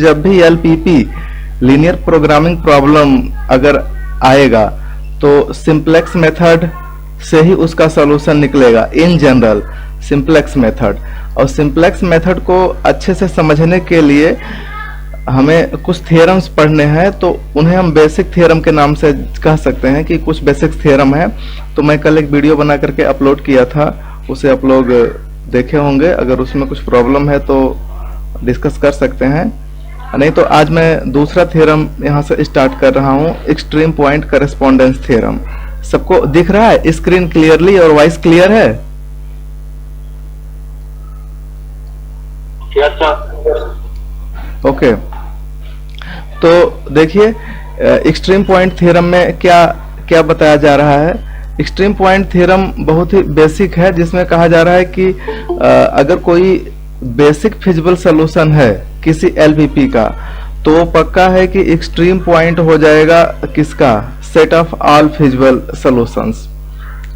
जब भी LPP linear programming problem अगर आएगा तो सिंप्लेक्स मेथड से ही उसका सॉल्यूशन निकलेगा इन जनरल, सिंप्लेक्स मेथड। और सिंप्लेक्स मेथड को अच्छे से समझने के लिए हमें कुछ थ्योरम्स पढ़ने हैं, तो उन्हें हम बेसिक थ्योरम के नाम से कह सकते हैं कि कुछ बेसिक थ्योरम है। तो मैं कल एक वीडियो बना करके अपलोड किया था, उसे आप लोग देखे होंगे। अगर उसमें कुछ प्रॉब्लम है तो डिस्कस कर सकते हैं, नहीं तो आज मैं दूसरा थ्योरम यहां से स्टार्ट कर रहा हूं, एक्सट्रीम पॉइंट करेस्पॉन्डेंस थ्योरम। सबको दिख रहा है स्क्रीन क्लियरली और वॉइस क्लियर है? ओके, तो देखिए एक्सट्रीम पॉइंट थ्योरम में क्या क्या बताया जा रहा है। एक्सट्रीम पॉइंट थ्योरम बहुत ही बेसिक है, जिसमें कहा जा रहा है कि अगर कोई बेसिक फिजिबल सॉल्यूशन है किसी एलपीपी का, तो वो पक्का है कि एक्सट्रीम पॉइंट हो जाएगा किसका, set of all feasible solutions.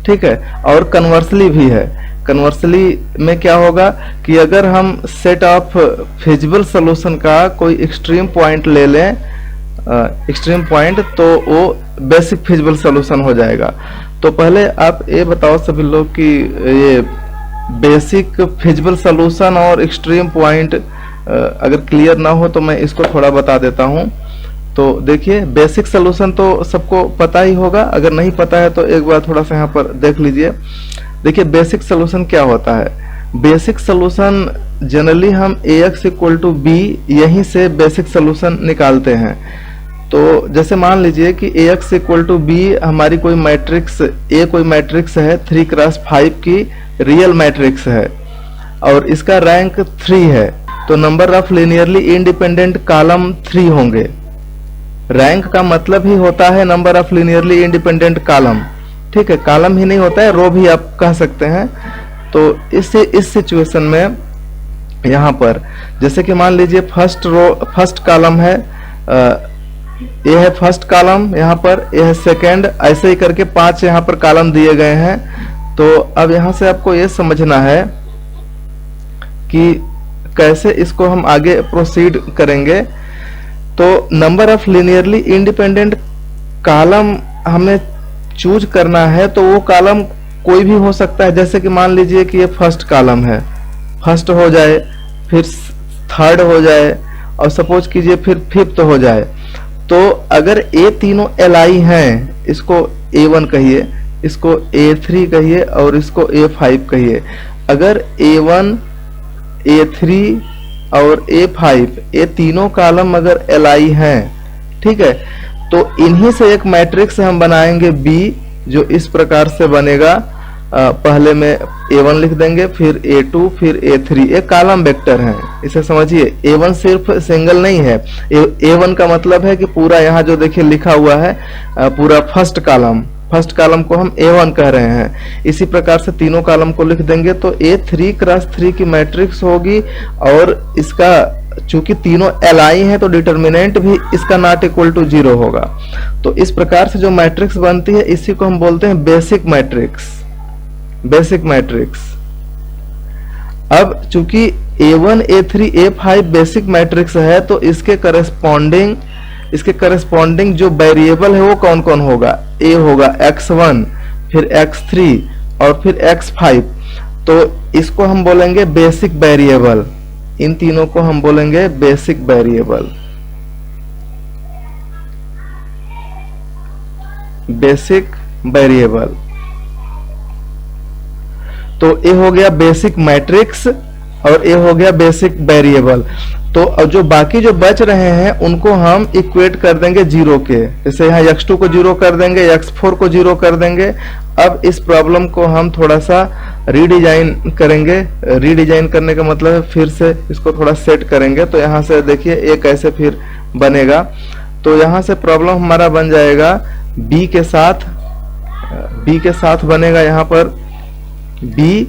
ठीक है, और कन्वर्सली भी है। कन्वर्सली में क्या होगा कि अगर हम सेट ऑफ फिजिबल सॉल्यूशन का कोई एक्सट्रीम पॉइंट ले लें, एक्सट्रीम पॉइंट, तो वो बेसिक फिजिबल सॉल्यूशन हो जाएगा। तो पहले आप ये बताओ सभी लोग कि ये बेसिक फिजिबल सॉल्यूशन और एक्सट्रीम पॉइंट अगर क्लियर ना हो तो मैं इसको थोड़ा बता देता हूं। तो देखिए बेसिक सॉल्यूशन तो सबको पता ही होगा, अगर नहीं पता है तो एक बार थोड़ा सा यहाँ पर देख लीजिए। देखिए बेसिक सॉल्यूशन क्या होता है। बेसिक सॉल्यूशन जनरली हम ax = b यहीं से बेसिक सॉल्यूशन निकालते हैं। तो जैसे मान लीजिए कि ax = b हमारी कोई मैट्रिक्स A कोई मैट्रिक्स है 3x5 की रियल मैट्रिक्स है और इसका रैंक 3 है, तो number of linearly independent column 3 होंगे। रैंक का मतलब ही होता है number of linearly independent column. ठीक है, कॉलम ही नहीं होता है, रो भी आप कह सकते हैं। तो इस सिचुएशन में यहाँ पर जैसे कि मान लीजिए फर्स्ट कॉलम है, ये है फर्स्ट कॉलम, यहाँ पर ये है सेकेंड, ऐसे ही करके 5 यहाँ पर कॉलम दिए गए हैं। तो अब यहाँ से आपको ये समझना है कि कैसे इसको हम आगे प्रोसीड करेंगे। तो number of linearly independent column हमें चूज करना है, तो वो कॉलम कोई भी हो सकता है। जैसे कि मान लीजिए कि ये फर्स्ट कॉलम है, फर्स्ट हो जाए, फिर थर्ड हो जाए, और सपोज कीजिए फिर फिफ्थ हो जाए। तो अगर ये तीनों LI हैं, इसको A1 कहिए, इसको A3 कहिए और इसको A5 कहिए। अगर A1, A3 और A5 ये तीनों कॉलम अगर LI हैं, ठीक है, तो इन्हीं से एक मैट्रिक्स हम बनाएंगे B, जो इस प्रकार से बनेगा। पहले में A1 लिख देंगे, फिर A2, फिर A3, ये कॉलम वेक्टर हैं, इसे समझिए। A1 सिर्फ सिंगल नहीं है, A1 का मतलब है कि पूरा यहाँ जो देखिए लिखा हुआ है पूरा फर्स्ट कॉलम को हम A1 कह रहे हैं। इसी प्रकार से तीनों कॉलम को लिख देंगे तो A3x3 की मैट्रिक्स होगी, और इसका चूंकि तीनों LI हैं तो डिटर्मिनेंट भी इसका नॉट इक्वल टू 0 होगा। तो इस प्रकार से जो मैट्रिक्स बनती है इसी को हम बोलते हैं बेसिक मैट्रिक्स। Basic matrix. अब चूंकि A1, A3, A5 basic matrix है, तो इसके करेस्पॉन्डिंग जो वेरिएबल है वो कौन कौन होगा। A होगा x1, फिर x3 और फिर x5। तो इसको हम बोलेंगे बेसिक वेरिएबल। इन तीनों को हम बोलेंगे बेसिक वेरिएबल। Basic variable. तो ये हो गया बेसिक मैट्रिक्स और ये हो गया बेसिक वेरिएबल। तो अब जो बाकी जो बच रहे हैं उनको हम इक्वेट कर देंगे 0 के। जैसे यहाँ x2 को 0 कर देंगे, x4 को 0 कर देंगे। अब इस प्रॉब्लम को हम थोड़ा सा रीडिजाइन करेंगे। रीडिजाइन करने का मतलब है फिर से इसको थोड़ा सेट करेंगे। तो यहाँ से देखिए ये कैसे फिर बनेगा। तो यहाँ से प्रॉब्लम हमारा बन जाएगा b के साथ बनेगा यहाँ पर b,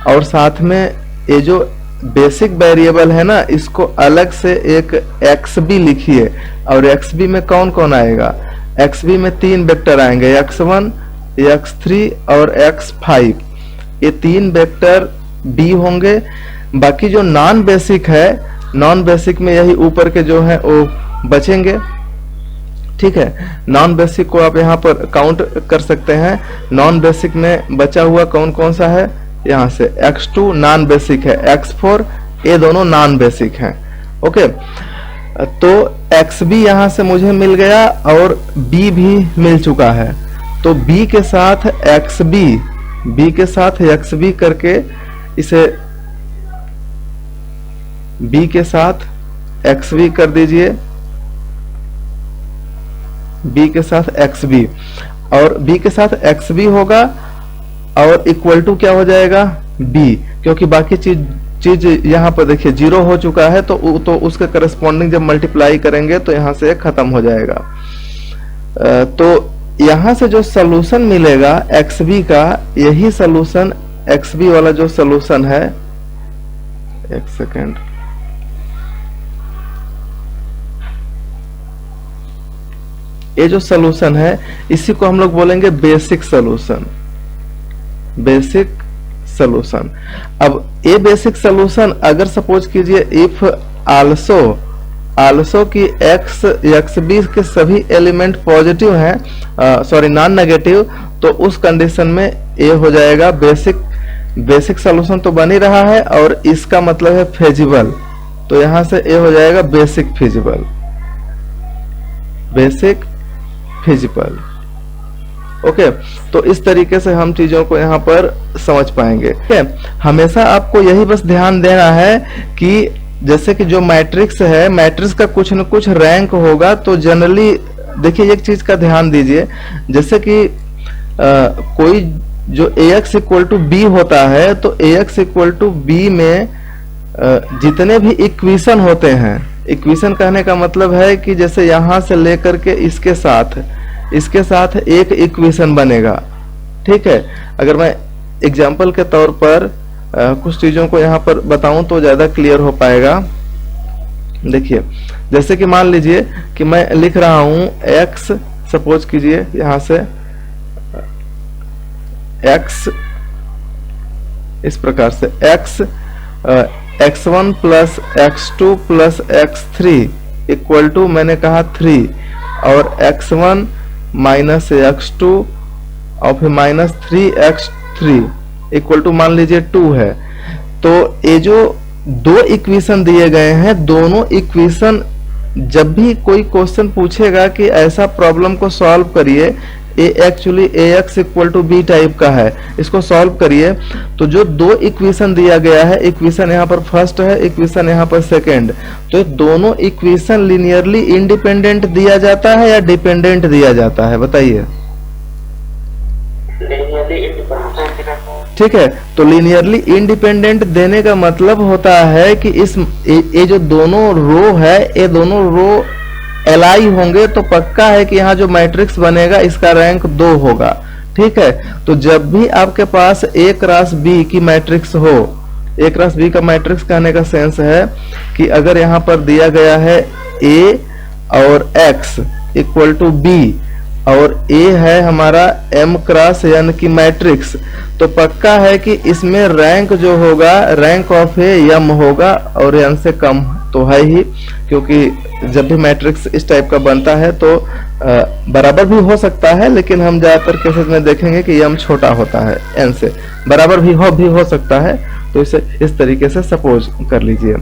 और साथ में ये जो बेसिक वेरिएबल है ना, इसको अलग से एक xb लिखिए। और xb में कौन कौन आएगा, xb में 3 वेक्टर आएंगे, x1, x3 और x5। ये 3 वेक्टर b होंगे। बाकी जो नॉन बेसिक है नॉन बेसिक में यही ऊपर के जो है वो बचेंगे। ठीक है, नॉन बेसिक को आप यहाँ पर काउंट कर सकते हैं। नॉन बेसिक में बचा हुआ कौन कौन सा है, यहाँ से x2 नॉन बेसिक है, x4 ये दोनों नॉन बेसिक हैं। ओके, तो xb यहाँ से मुझे मिल गया और b भी मिल चुका है। तो b के साथ xb करके इसे b के साथ xb कर दीजिए, b के साथ xb, और b के साथ xb होगा और इक्वल टू क्या हो जाएगा b, क्योंकि बाकी चीज यहाँ पर देखिए 0 हो चुका है, तो उसके करस्पॉन्डिंग जब मल्टीप्लाई करेंगे तो यहाँ से खत्म हो जाएगा। तो यहाँ से जो सॉल्यूशन मिलेगा xb का, यही सॉल्यूशन xb वाला जो सॉल्यूशन है, एक सेकेंड, ये जो सॉल्यूशन है इसी को हम लोग बोलेंगे बेसिक सॉल्यूशन। Basic solution. अब ये बेसिक सॉल्यूशन अगर सपोज कीजिए इफ आल्सो की xb के सभी एलिमेंट पॉजिटिव हैं, सॉरी नॉन नेगेटिव, तो उस कंडीशन में ये हो जाएगा बेसिक सॉल्यूशन तो बन ही रहा है और इसका मतलब है फेजिबल, तो यहां से ये हो जाएगा बेसिक फिजिबल। ओके, तो इस तरीके से हम चीजों को यहाँ पर समझ पाएंगे। हमेशा आपको यही बस ध्यान देना है कि जैसे कि जो मैट्रिक्स है, मैट्रिक्स का कुछ न कुछ रैंक होगा। तो जनरली देखिए एक चीज का ध्यान दीजिए, जैसे कि कोई जो ax इक्वल टू b होता है, तो ax इक्वल टू b में जितने भी इक्वेशन होते हैं, इक्वेशन कहने का मतलब है कि जैसे यहां से लेकर के इसके साथ एक इक्वेशन बनेगा। ठीक है, अगर मैं एग्जांपल के तौर पर कुछ चीजों को यहां पर बताऊं तो ज्यादा क्लियर हो पाएगा। देखिए, जैसे कि मान लीजिए कि मैं लिख रहा हूं x, सपोज कीजिए यहां से x इस प्रकार से x1 plus x2 plus x3 equal to मैंने कहा 3, और x1 माइनस x2 और फिर माइनस 3x3 इक्वल टू मान लीजिए 2 है। तो ये जो दो इक्वेशन दिए गए हैं, दोनों इक्वेशन जब भी कोई क्वेश्चन पूछेगा कि ऐसा प्रॉब्लम को सॉल्व करिए, ये actually ax equal to b type का है, इसको सॉल्व करिए। तो जो दो इक्वेशन दिया गया है, इक्वेशन यहाँ पर फर्स्ट है, इक्वेशन यहाँ पर सेकंड, तो दोनों इक्वेशन लिनियरली इंडिपेंडेंट दिया जाता है या डिपेंडेंट दिया जाता है, बताइए। ठीक है, तो लिनियरली इंडिपेंडेंट देने का मतलब होता है कि ये जो दोनों रो है, ये दोनों रो एलआई होंगे, तो पक्का है कि यहाँ जो मैट्रिक्स बनेगा इसका रैंक 2 होगा। ठीक है, तो जब भी आपके पास a क्रॉस b की मैट्रिक्स हो, a क्रॉस b का मैट्रिक्स कहने का सेंस है कि अगर यहाँ पर दिया गया है a और x इक्वल टू b और a है हमारा m क्रॉस n की मैट्रिक्स, तो पक्का है कि इसमें रैंक जो होगा, रैंक ऑफ a m होगा और n से कम तो है ही, क्योंकि जब भी मैट्रिक्स इस टाइप का बनता है तो बराबर भी हो सकता है, लेकिन हम ज्यादातर केसेस में देखेंगे कि m छोटा होता है n से, बराबर भी हो सकता है। तो इसे इस तरीके से सपोज कर लीजिए।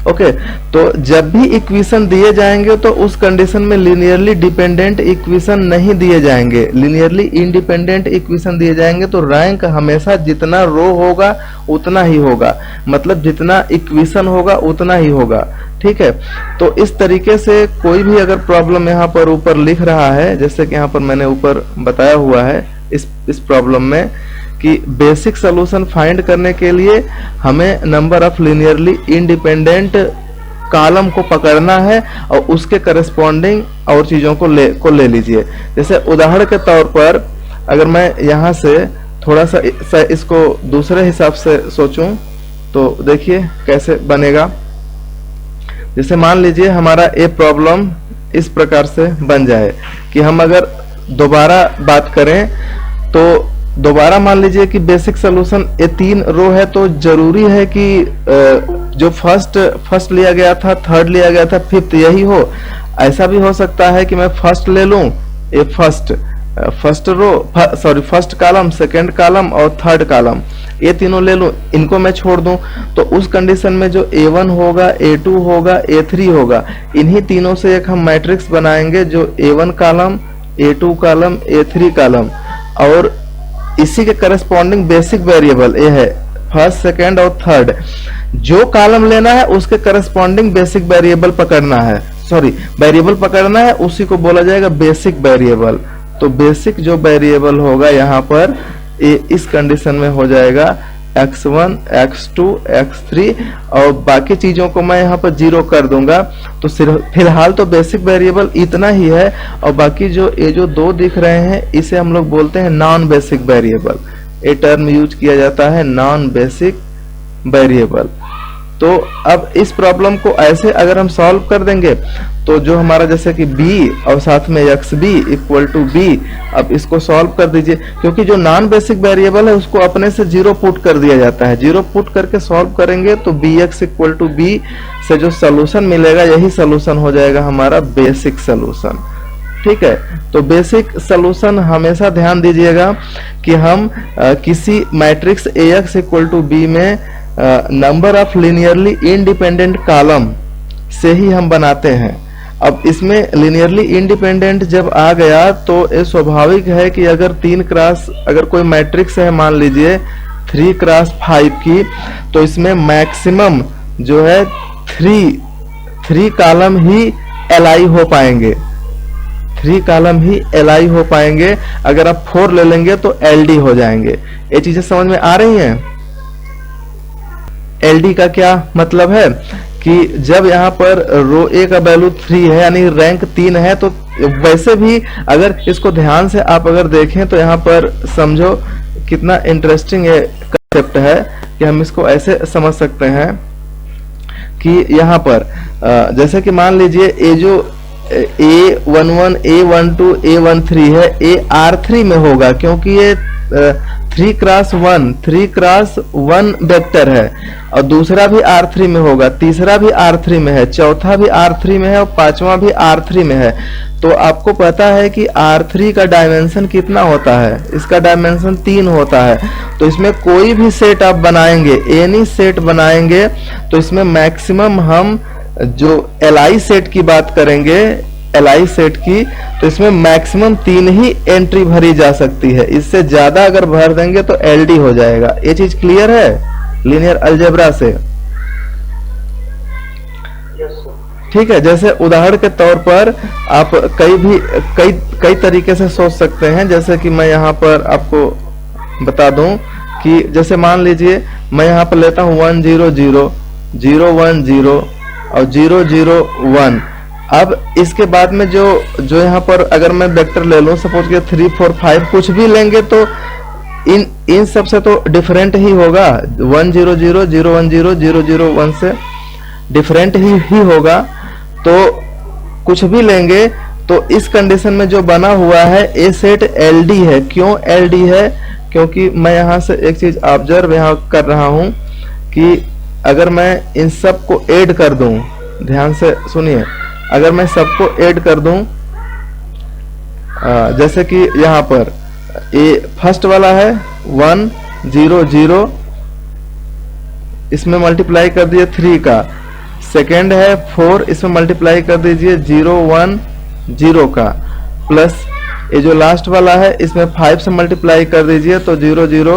ओके, तो जब भी इक्वेशन दिए जाएंगे तो उस कंडीशन में लिनियरली डिपेंडेंट इक्वेशन नहीं दिए जाएंगे, लिनियरली इंडिपेंडेंट इक्वेशन दिए जाएंगे। तो रैंक हमेशा जितना रो होगा उतना ही होगा, मतलब जितना इक्वेशन होगा उतना ही होगा। ठीक है, तो इस तरीके से कोई भी अगर प्रॉब्लम यहाँ पर ऊपर लिख रहा है, जैसे कि यहाँ पर मैंने ऊपर बताया हुआ है इस प्रॉब्लम में कि बेसिक सॉल्यूशन फाइंड करने के लिए हमें number of linearly independent column को पकड़ना है और उसके करस्पॉन्डिंग और चीजों को ले लीजिए। जैसे उदाहरण के तौर पर अगर मैं यहाँ से थोड़ा सा इसको दूसरे हिसाब से सोचूं तो देखिए कैसे बनेगा। जैसे मान लीजिए हमारा ये प्रॉब्लम इस प्रकार से बन जाए कि हम अगर दोबारा बात करें तो दोबारा मान लीजिए कि बेसिक सोल्यूशन ये 3 रो है, तो जरूरी है कि जो फर्स्ट लिया गया था, थर्ड लिया गया था, फिफ्थ यही हो। ऐसा भी हो सकता है कि मैं फर्स्ट ले लूं, ये फर्स्ट कॉलम, सेकंड कॉलम और थर्ड कॉलम, ये तीनों ले लूं, इनको मैं छोड़ दूं। तो उस कंडीशन में जो A1 होगा, A2 होगा, A3 होगा, इन्हीं तीनों से एक हम मैट्रिक्स बनाएंगे जो A1 column, A2 column, A3 column, और इसी के करस्पॉन्डिंग बेसिक वेरिएबल ये है फर्स्ट, सेकंड और थर्ड। जो कॉलम लेना है उसके करस्पॉन्डिंग बेसिक वेरिएबल पकड़ना है, वेरिएबल पकड़ना है, उसी को बोला जाएगा बेसिक वेरिएबल। तो बेसिक जो वेरिएबल होगा यहाँ पर इस कंडीशन में हो जाएगा x1, x2, x3, और बाकी चीजों को मैं यहाँ पर 0 कर दूंगा। तो फिलहाल तो बेसिक वेरिएबल इतना ही है, और बाकी ये जो 2 दिख रहे हैं इसे हम लोग बोलते हैं नॉन बेसिक वेरिएबल। ये टर्म यूज किया जाता है नॉन बेसिक वेरिएबल। तो अब इस प्रॉब्लम को ऐसे अगर हम सॉल्व कर देंगे तो जो हमारा जैसे कि b और साथ में xb इक्वल टू b, अब इसको सॉल्व कर दीजिए, क्योंकि जो नॉन बेसिक वेरिएबल है उसको अपने से 0 पुट कर दिया जाता है। 0 पुट करके सॉल्व करेंगे तो bx इक्वल टू b से जो सोल्यूशन मिलेगा यही सोल्यूशन हो जाएगा हमारा बेसिक सोल्यूशन। ठीक है, तो बेसिक सोल्यूशन हमेशा ध्यान दीजिएगा कि हम किसी matrix ax equal to b में number of linearly independent column से ही हम बनाते हैं। अब इसमें लीनियरली इंडिपेंडेंट जब आ गया तो ये स्वाभाविक है कि अगर कोई मैट्रिक्स है मान लीजिए 3 क्रॉस 5 की, तो इसमें मैक्सिमम जो है 3 कॉलम ही एलाई हो पाएंगे, 3 कॉलम ही एलाई हो पाएंगे। अगर आप 4 ले लेंगे तो एलडी हो जाएंगे। ये चीजें समझ में आ रही हैं? एलडी का क्या मतलब है कि जब यहाँ पर रो ए का वैल्यू 3 है यानी रैंक 3 है, तो वैसे भी अगर इसको ध्यान से आप अगर देखें तो यहाँ पर समझो कितना इंटरेस्टिंग ये कंसेप्ट है कि हम इसको ऐसे समझ सकते हैं कि यहाँ पर जैसे कि मान लीजिए ये जो A11, A12, A13 है, ये R3 में होगा क्योंकि ये 3 क्रॉस 1 वेक्टर है, और दूसरा भी R3 में होगा, तीसरा भी R3 में है, चौथा भी R3 में है और पांचवा भी R3 में है। तो आपको पता है कि R3 का डायमेंशन कितना होता है? इसका डायमेंशन 3 होता है। तो इसमें कोई भी सेट आप बनाएंगे, एनी सेट बनाएंगे, तो इसमें मैक्सिमम हम जो एलआई सेट की बात करेंगे, एलआई सेट की, तो इसमें मैक्सिमम 3 ही एंट्री भरी जा सकती है। इससे ज्यादा अगर भर देंगे तो एलडी हो जाएगा। ये चीज क्लियर है लीनियर अलजेब्रा से? ठीक है, जैसे उदाहरण के तौर पर आप कई तरीके से सोच सकते हैं। जैसे कि मैं यहाँ पर आपको बता दूं कि जैसे मान लीजिए मैं यहाँ पर लेता हूँ 1 0 0 0 1 0 और 0 0 1। अब इसके बाद में जो यहाँ पर अगर मैं वेक्टर ले लूं, सपोज के 3 4 5 कुछ भी लेंगे तो इन सब से तो डिफरेंट ही होगा। 1 0 0 0 1 0 0 0 1 से डिफरेंट ही होगा। तो कुछ भी लेंगे तो इस कंडीशन में जो बना हुआ है ए सेट एलडी है। क्यों एलडी है? क्योंकि मैं यहाँ से एक चीज ऑब्जर्व यहाँ कर रहा हूँ कि अगर मैं इन सब को ऐड कर दूं, ध्यान से सुनिए, अगर मैं सबको ऐड कर दूं, जैसे कि यहाँ पर ये फर्स्ट वाला है 1 0 0, इसमें मल्टीप्लाई कर दिए 3 का। सेकेंड है 4, इसमें मल्टीप्लाई कर दीजिए 0 1 0 का, प्लस ये जो लास्ट वाला है इसमें 5 से मल्टीप्लाई कर दीजिए तो 0 0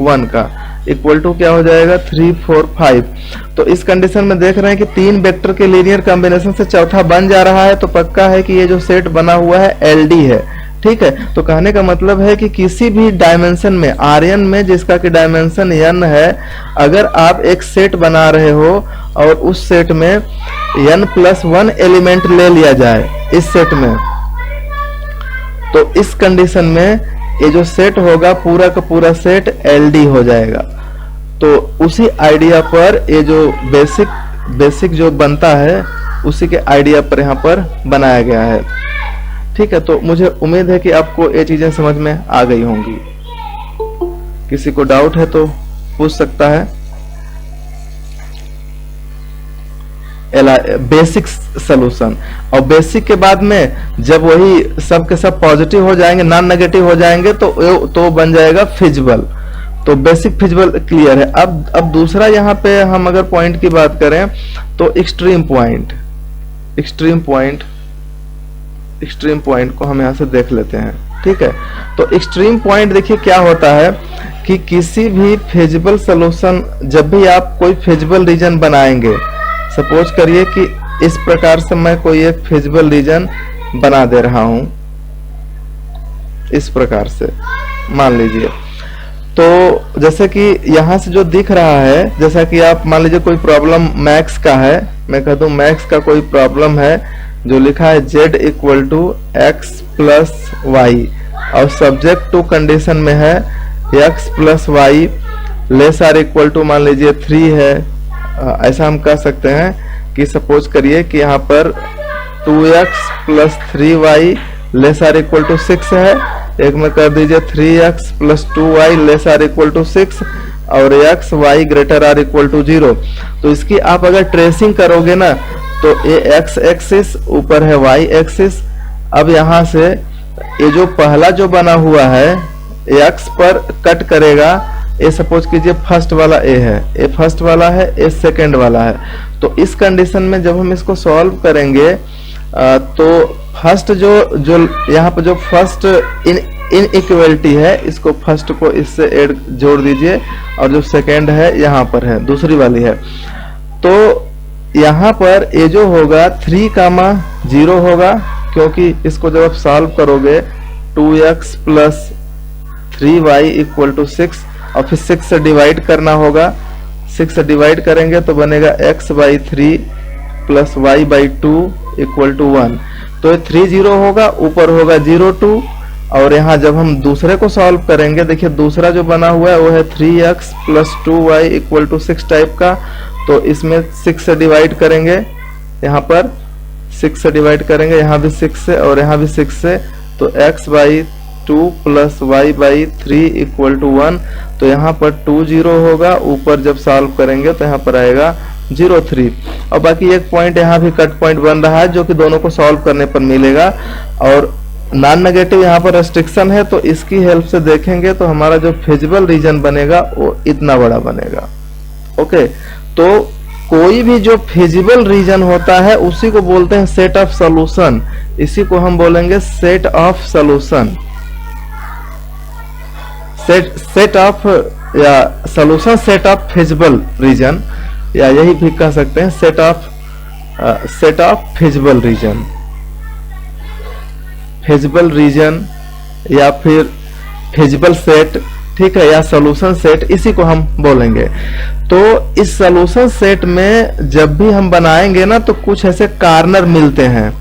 1 का, इक्वल टू क्या हो जाएगा 3 4 5। तो इस कंडीशन में देख रहे हैं कि 3 वेक्टर के लीनियर कॉम्बिनेशन से चौथा बन जा रहा है, तो पक्का है कि ये जो सेट बना हुआ है एलडी है। ठीक है, तो कहने का मतलब है कि किसी भी डायमेंशन में, आर्यन में जिसका कि डायमेंशन n है, अगर आप एक सेट बना रहे हो और उस सेट में n+1 एलिमेंट ले लिया जाए इस सेट में, तो इस कंडीशन में ये जो सेट होगा पूरा का पूरा सेट एलडी हो जाएगा। तो उसी आइडिया पर ये जो बेसिक जो बनता है उसी के आइडिया पर यहाँ पर बनाया गया है। ठीक है, तो मुझे उम्मीद है कि आपको ये चीजें समझ में आ गई होंगी। किसी को डाउट है तो पूछ सकता है। बेसिक सोल्यूशन, और बेसिक के बाद में जब वही सब के सब पॉजिटिव हो जाएंगे, नॉन नेगेटिव हो जाएंगे तो बन जाएगा फिजिबल। तो बेसिक फिजिबल क्लियर है। अब दूसरा यहाँ पे हम अगर पॉइंट की बात करें तो एक्सट्रीम पॉइंट, एक्सट्रीम पॉइंट को हम यहाँ से देख लेते हैं। ठीक है, तो एक्सट्रीम पॉइंट देखिए क्या होता है कि किसी भी फिजिबल सोल्यूशन, जब भी आप कोई फिजिबल रीजन बनाएंगे, सपोज करिए कि इस प्रकार से मैं कोई एक फिजिबल रीजन बना दे रहा हूं, इस प्रकार से मान लीजिए। तो जैसे कि यहां से जो दिख रहा है, जैसा कि आप मान लीजिए कोई प्रॉब्लम मैक्स का है, मैं कह दूं मैक्स का कोई प्रॉब्लम है जो लिखा है z equal to X plus Y, और सब्जेक्ट टू कंडीशन में है x plus Y less or equal to मान लीजिए 3 है। ऐसा हम कह सकते हैं कि सपोज करिए कि यहाँ पर 2x plus 3y less or equal to 6 है, एक में कर दीजिए 3x plus 2y less or equal to 6 और x y greater or equal to 0। तो इसकी आप अगर ट्रेसिंग करोगे ना तो ये x एक्सिस ऊपर है y एक्सिस। अब यहाँ से ये जो पहला जो बना हुआ है x पर कट करेगा, ए सपोज कीजिए फर्स्ट वाला ए है, ए फर्स्ट वाला है, ए सेकंड वाला है। तो इस कंडीशन में जब हम इसको सॉल्व करेंगे तो फर्स्ट जो यहाँ पर जो फर्स्ट इनइक्वालिटी है, इसको फर्स्ट को इससे ऐड जोड़ दीजिए, और जो सेकंड है यहाँ पर है, दूसरी वाली है। तो यहाँ पर ये जो होगा 3,0 होगा, क्योंकि इसको जब आप सॉल्व करोगे 2x plus 3y equal to 6 और फिर 6 से डिवाइड करना होगा, 6 से डिवाइड करेंगे तो बनेगा x by 3 plus y by 2 equal to 1। तो ये 30 होगा, ऊपर होगा 02, और यहाँ जब हम दूसरे को सॉल्व करेंगे, देखिए दूसरा जो बना हुआ है वो है 3x plus 2y equal to 6 type का। तो इसमें 6 से डिवाइड करेंगे, यहाँ पर 6 से डिवाइड करेंगे, यहाँ भी 6 से और यहाँ भी 6 से, तो x by 2 plus y by 3 equal to 1। तो यहाँ पर 20 होगा, ऊपर जब सॉल्व करेंगे तो यहाँ पर आएगा 03। और बाकी एक पॉइंट यहाँ भी कट पॉइंट बन रहा है जो कि दोनों को सॉल्व करने पर मिलेगा, और नॉन नेगेटिव यहाँ पर रेस्ट्रिक्शन है, तो इसकी हेल्प से देखेंगे तो हमारा जो फिजिबल रीजन बनेगा वो इतना बड़ा बनेगा। ओके, तो कोई भी जो फिजिबल रीजन होता है उसी को बोलते हैं सेट ऑफ सॉल्यूशन, इसी को हम बोलेंगे set of solution, set of या solution set of feasible region, या यही भी कह सकते हैं set of feasible region, feasible region या फिर फिजिबल सेट, ठीक है, या सॉल्यूशन सेट, इसी को हम बोलेंगे। तो इस सॉल्यूशन सेट में जब भी हम बनाएंगे ना तो कुछ ऐसे कार्नर मिलते हैं।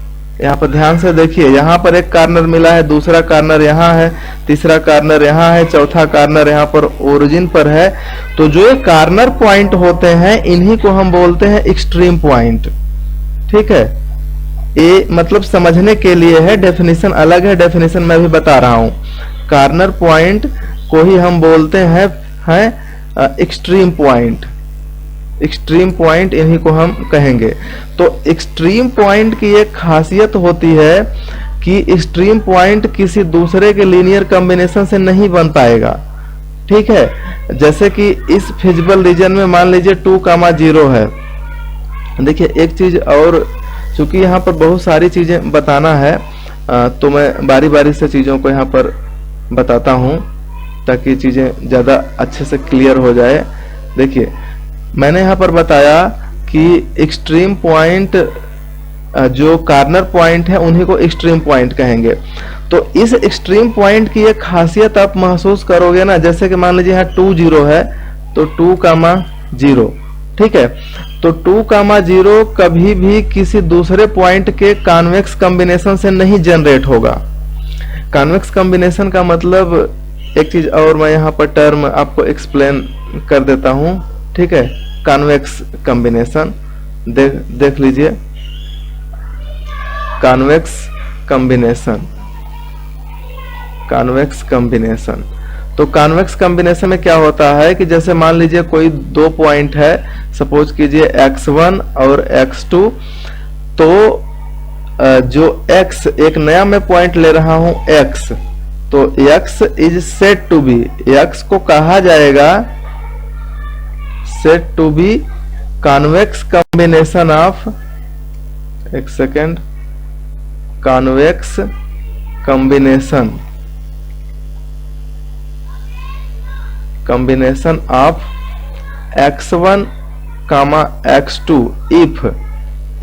यहाँ पर ध्यान से देखिए, यहाँ पर एक कार्नर मिला है, दूसरा कार्नर यहाँ है, तीसरा कार्नर यहाँ है, चौथा कार्नर यहाँ पर ओरिजिन पर है। तो जो ये कार्नर पॉइंट होते हैं इन्हीं को हम बोलते हैं एक्सट्रीम पॉइंट। ठीक है, ये मतलब समझने के लिए है, डेफिनेशन अलग है, डेफिनेशन मैं भी बता रहा हूँ। कार्नर पॉइंट को ही हम बोलते हैं एक्सट्रीम पॉइंट, एक्सट्रीम पॉइंट इन्हीं को हम कहेंगे। तो एक्सट्रीम पॉइंट की एक खासियत होती है कि एक्सट्रीम पॉइंट किसी दूसरे के लीनियर कॉम्बिनेशन से नहीं बन पाएगा। ठीक है, जैसे कि इस फिजिबल रीजन में मान लीजिए 2,0 है। देखिए एक चीज और, चूंकि यहाँ पर बहुत सारी चीजें बताना है तो मैं बारी बारी से चीजों को यहाँ पर बताता हूँ ताकि चीजें ज्यादा अच्छे से क्लियर हो जाए। देखिए मैंने यहाँ पर बताया कि एक्सट्रीम पॉइंट जो कार्नर पॉइंट है उन्हीं को एक्सट्रीम पॉइंट कहेंगे। तो इस एक्सट्रीम पॉइंट की एक खासियत आप महसूस करोगे ना, जैसे कि मान लीजिए यहाँ 20 है तो 2,0, ठीक है, तो 2,0 कभी भी किसी दूसरे पॉइंट के कॉन्वेक्स कॉम्बिनेशन से नहीं जनरेट होगा। कॉन्वेक्स कॉम्बिनेशन का मतलब एक चीज और मैं यहाँ पर टर्म आपको एक्सप्लेन कर देता हूँ। ठीक है, कॉन्वेक्स कॉम्बिनेशन देख लीजिए, कॉन्वेक्स कॉम्बिनेशन, कॉन्वेक्स कॉम्बिनेशन। तो कॉन्वेक्स कॉम्बिनेशन में क्या होता है कि जैसे मान लीजिए कोई दो पॉइंट है, सपोज कीजिए x1 और x2, तो जो x, एक नया मैं पॉइंट ले रहा हूं x, तो x is set to be, x को कहा जाएगा set to be convex combination of, एक second, convex combination of x1, x2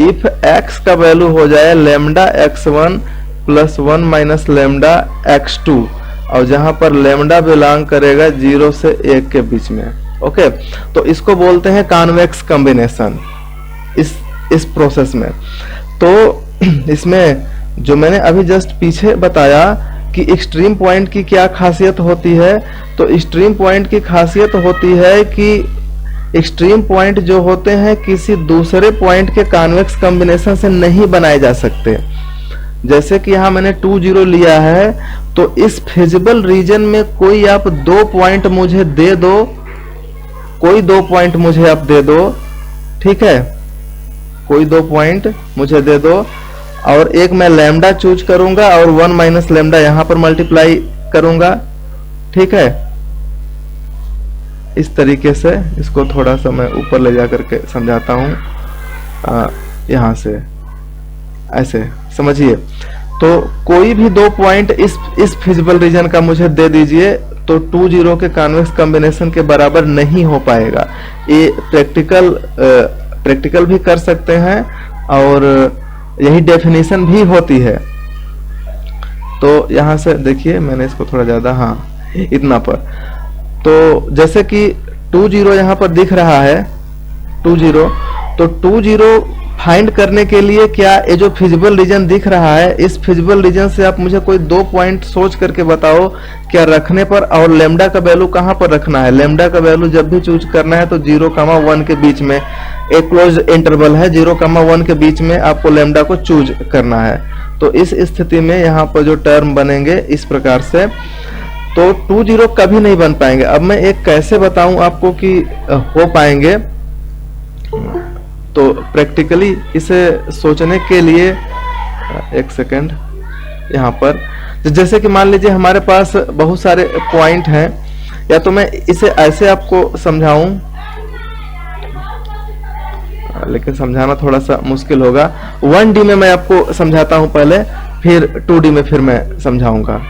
if x का वैल्यू हो जाए lambda x1 plus 1 minus lambda x2, और जहां पर लैम्डा बिलोंग करेगा 0 से 1 के बीच में। ओके, तो इसको बोलते हैं कॉन्वेक्स कॉम्बिनेशन इस प्रोसेस में। तो इसमें जो मैंने अभी जस्ट पीछे बताया कि एक्सट्रीम पॉइंट की क्या खासियत होती है, तो एक्सट्रीम पॉइंट की खासियत होती है कि एक्सट्रीम पॉइंट जो होते हैं किसी दूसरे पॉइंट के कॉन्वेक्स कॉम्बिनेशन से नहीं बनाए जा सकते। जैसे कि यहाँ मैंने 2 0 लिया है, तो इस फिजिबल रीजन में कोई आप दो पॉइंट मुझे दे दो, कोई दो पॉइंट मुझे आप दे दो, ठीक है, कोई दो पॉइंट मुझे दे दो, और एक मैं लैम्डा चूज करूंगा और 1 माइनस लैम्डा यहां पर मल्टीप्लाई करूंगा, ठीक है। इस तरीके से इसको थोड़ा सा मैं ऊपर ले जा करके समझाता हूं, यहां से ऐसे समझिए। तो कोई भी दो पॉइंट इस फिजिबल रीजन का मुझे दे दीजिए, तो 2 0 के कॉन्वेक्स कॉम्बिनेशन के बराबर नहीं हो पाएगा। ये प्रैक्टिकल भी कर सकते हैं और यही डेफिनेशन भी होती है। तो यहां से देखिए मैंने इसको थोड़ा ज्यादा, हाँ इतना पर, तो जैसे कि 2 0 यहां पर दिख रहा है 2 0, तो 2 0 फाइंड करने के लिए क्या ये जो फिजिबल रीजन दिख रहा है, इस फिजिबल रीजन से आप मुझे कोई दो पॉइंट सोच करके बताओ क्या रखने पर, और लेमडा का वैल्यू कहां पर रखना है। लेमडा का वैल्यू जब भी चूज करना है तो 0, 1 के बीच में, एक क्लोज इंटरवल है 0, 1 के बीच में आपको लेमडा को चूज करना है। तो इस स्थिति में यहाँ पर जो टर्म बनेंगे इस प्रकार से, तो 2 0 कभी नहीं बन पाएंगे। अब मैं एक कैसे बताऊं आपको कि हो पाएंगे, तो प्रैक्टिकली इसे सोचने के लिए एक सेकेंड, यहाँ पर जैसे कि मान लीजिए हमारे पास बहुत सारे पॉइंट हैं, या तो मैं इसे ऐसे आपको समझाऊं, लेकिन समझाना थोड़ा सा मुश्किल होगा। 1D में मैं आपको समझाता हूं पहले, फिर 2D में फिर मैं समझाऊंगा।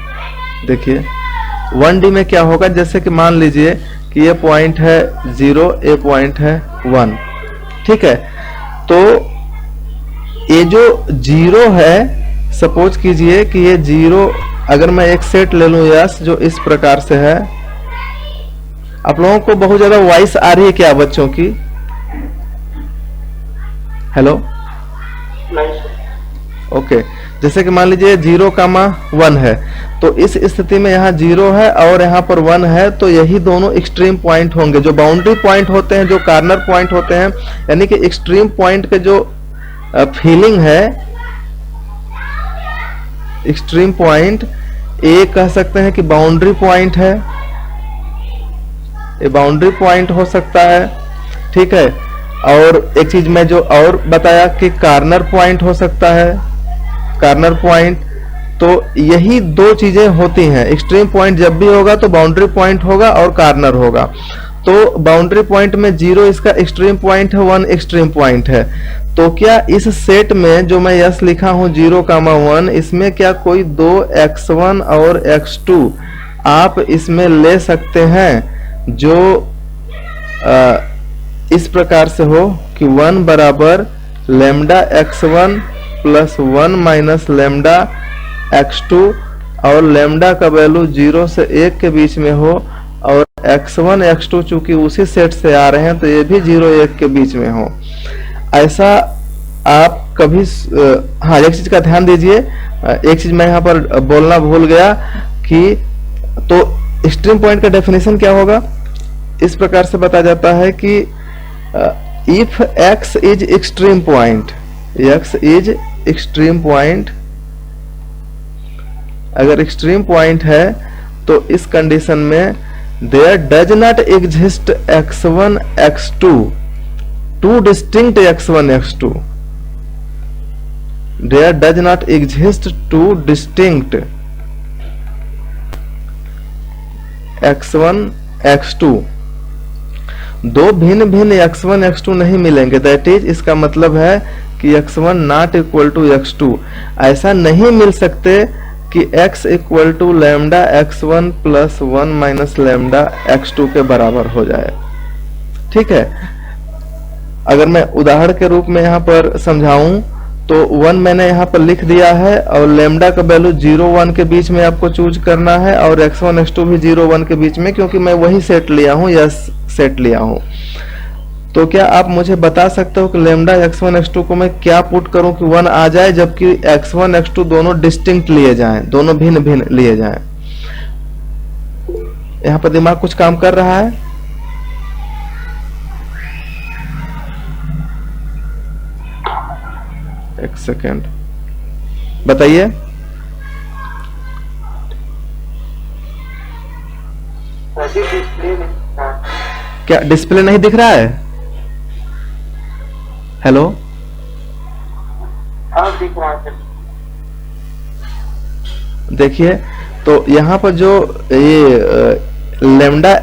देखिए 1D में क्या होगा, जैसे कि मान लीजिए कि ये पॉइंट है 0, ये पॉइंट है 1, ठीक है। तो ये जो 0 है, सपोज कीजिए कि ये 0, अगर मैं एक सेट ले लूं यस जो इस प्रकार से है। आप लोगों को बहुत ज्यादा वॉइस आ रही है क्या बच्चों की? Hello, okay. जैसे कि मान लीजिए 0, 1 है, तो इस स्थिति में यहाँ 0 है और यहाँ पर 1 है, तो यही दोनों एक्सट्रीम पॉइंट होंगे। जो बाउंड्री पॉइंट होते हैं, जो कॉर्नर पॉइंट होते हैं, यानी कि एक्सट्रीम पॉइंट के जो फीलिंग है, एक्सट्रीम पॉइंट ये कह सकते हैं कि बाउंड्री पॉइंट है, ये बाउंड्री पॉइंट हो सकता है, ठीक है। और एक चीज मैं जो और बताया कि कॉर्नर पॉइंट हो सकता है, कॉर्नर पॉइंट। तो यही दो चीजें होती हैं। एक्सट्रीम पॉइंट जब भी होगा तो बाउंड्री पॉइंट होगा और कॉर्नर होगा। तो बाउंड्री पॉइंट में 0 इसका एक्सट्रीम पॉइंट है, 1 एक्सट्रीम पॉइंट है। तो क्या इस सेट में जो मैं यस लिखा हूं 0, 1, इसमें क्या कोई दो x1 और x2 आप इसमें ले सकते हैं जो इस प्रकार से हो कि 1 बराबर lambda x1 plus 1 minus lambda x2, और लैम्डा का वैल्यू 0 से 1 के बीच में हो, और x1 x2 चूंकि उसी सेट से आ रहे हैं तो ये भी 0 1 के बीच में हो। ऐसा आप कभी हाँ, एक चीज का ध्यान दीजिए, एक चीज मैं यहाँ पर बोलना भूल गया कि तो एक्सट्रीम पॉइंट का डेफिनेशन क्या होगा, इस प्रकार से बताया जाता है कि if x is extreme point, x is extreme point, अगर एक्सट्रीम पॉइंट है तो इस कंडीशन में there does not exist x1 x2 two distinct x1 x2, there does not exist two distinct x1 x2, दो भिन्न भिन्न x1 x2 नहीं मिलेंगे। दैट इज, इसका मतलब है कि x1 not equal to x2, ऐसा नहीं मिल सकते कि x equal to lambda x1 plus 1 minus lambda x2 के बराबर हो जाए। ठीक है, अगर मैं उदाहरण के रूप में यहां पर समझाऊं तो 1 मैंने यहाँ पर लिख दिया है और लेमडा का वैल्यू 0 1 के बीच में आपको चूज करना है और x1 x2 भी 0 1 के बीच में, क्योंकि मैं वही सेट लिया हूँ, यस सेट लिया हूँ। तो क्या आप मुझे बता सकते हो कि लेमडा x1 x2 को मैं क्या पुट करूं कि 1 आ जाए, जबकि x1 x2 दोनों डिस्टिंक्ट लिए जाएं, दोनों भिन्न भिन्न लिए जाएं। यहाँ पर दिमाग कुछ काम कर रहा है? एक सेकेंड बताइए। क्या डिस्प्ले नहीं दिख रहा है? हेलो, हाँ दिख रहा है। देखिए, तो यहाँ पर जो ये लेमडा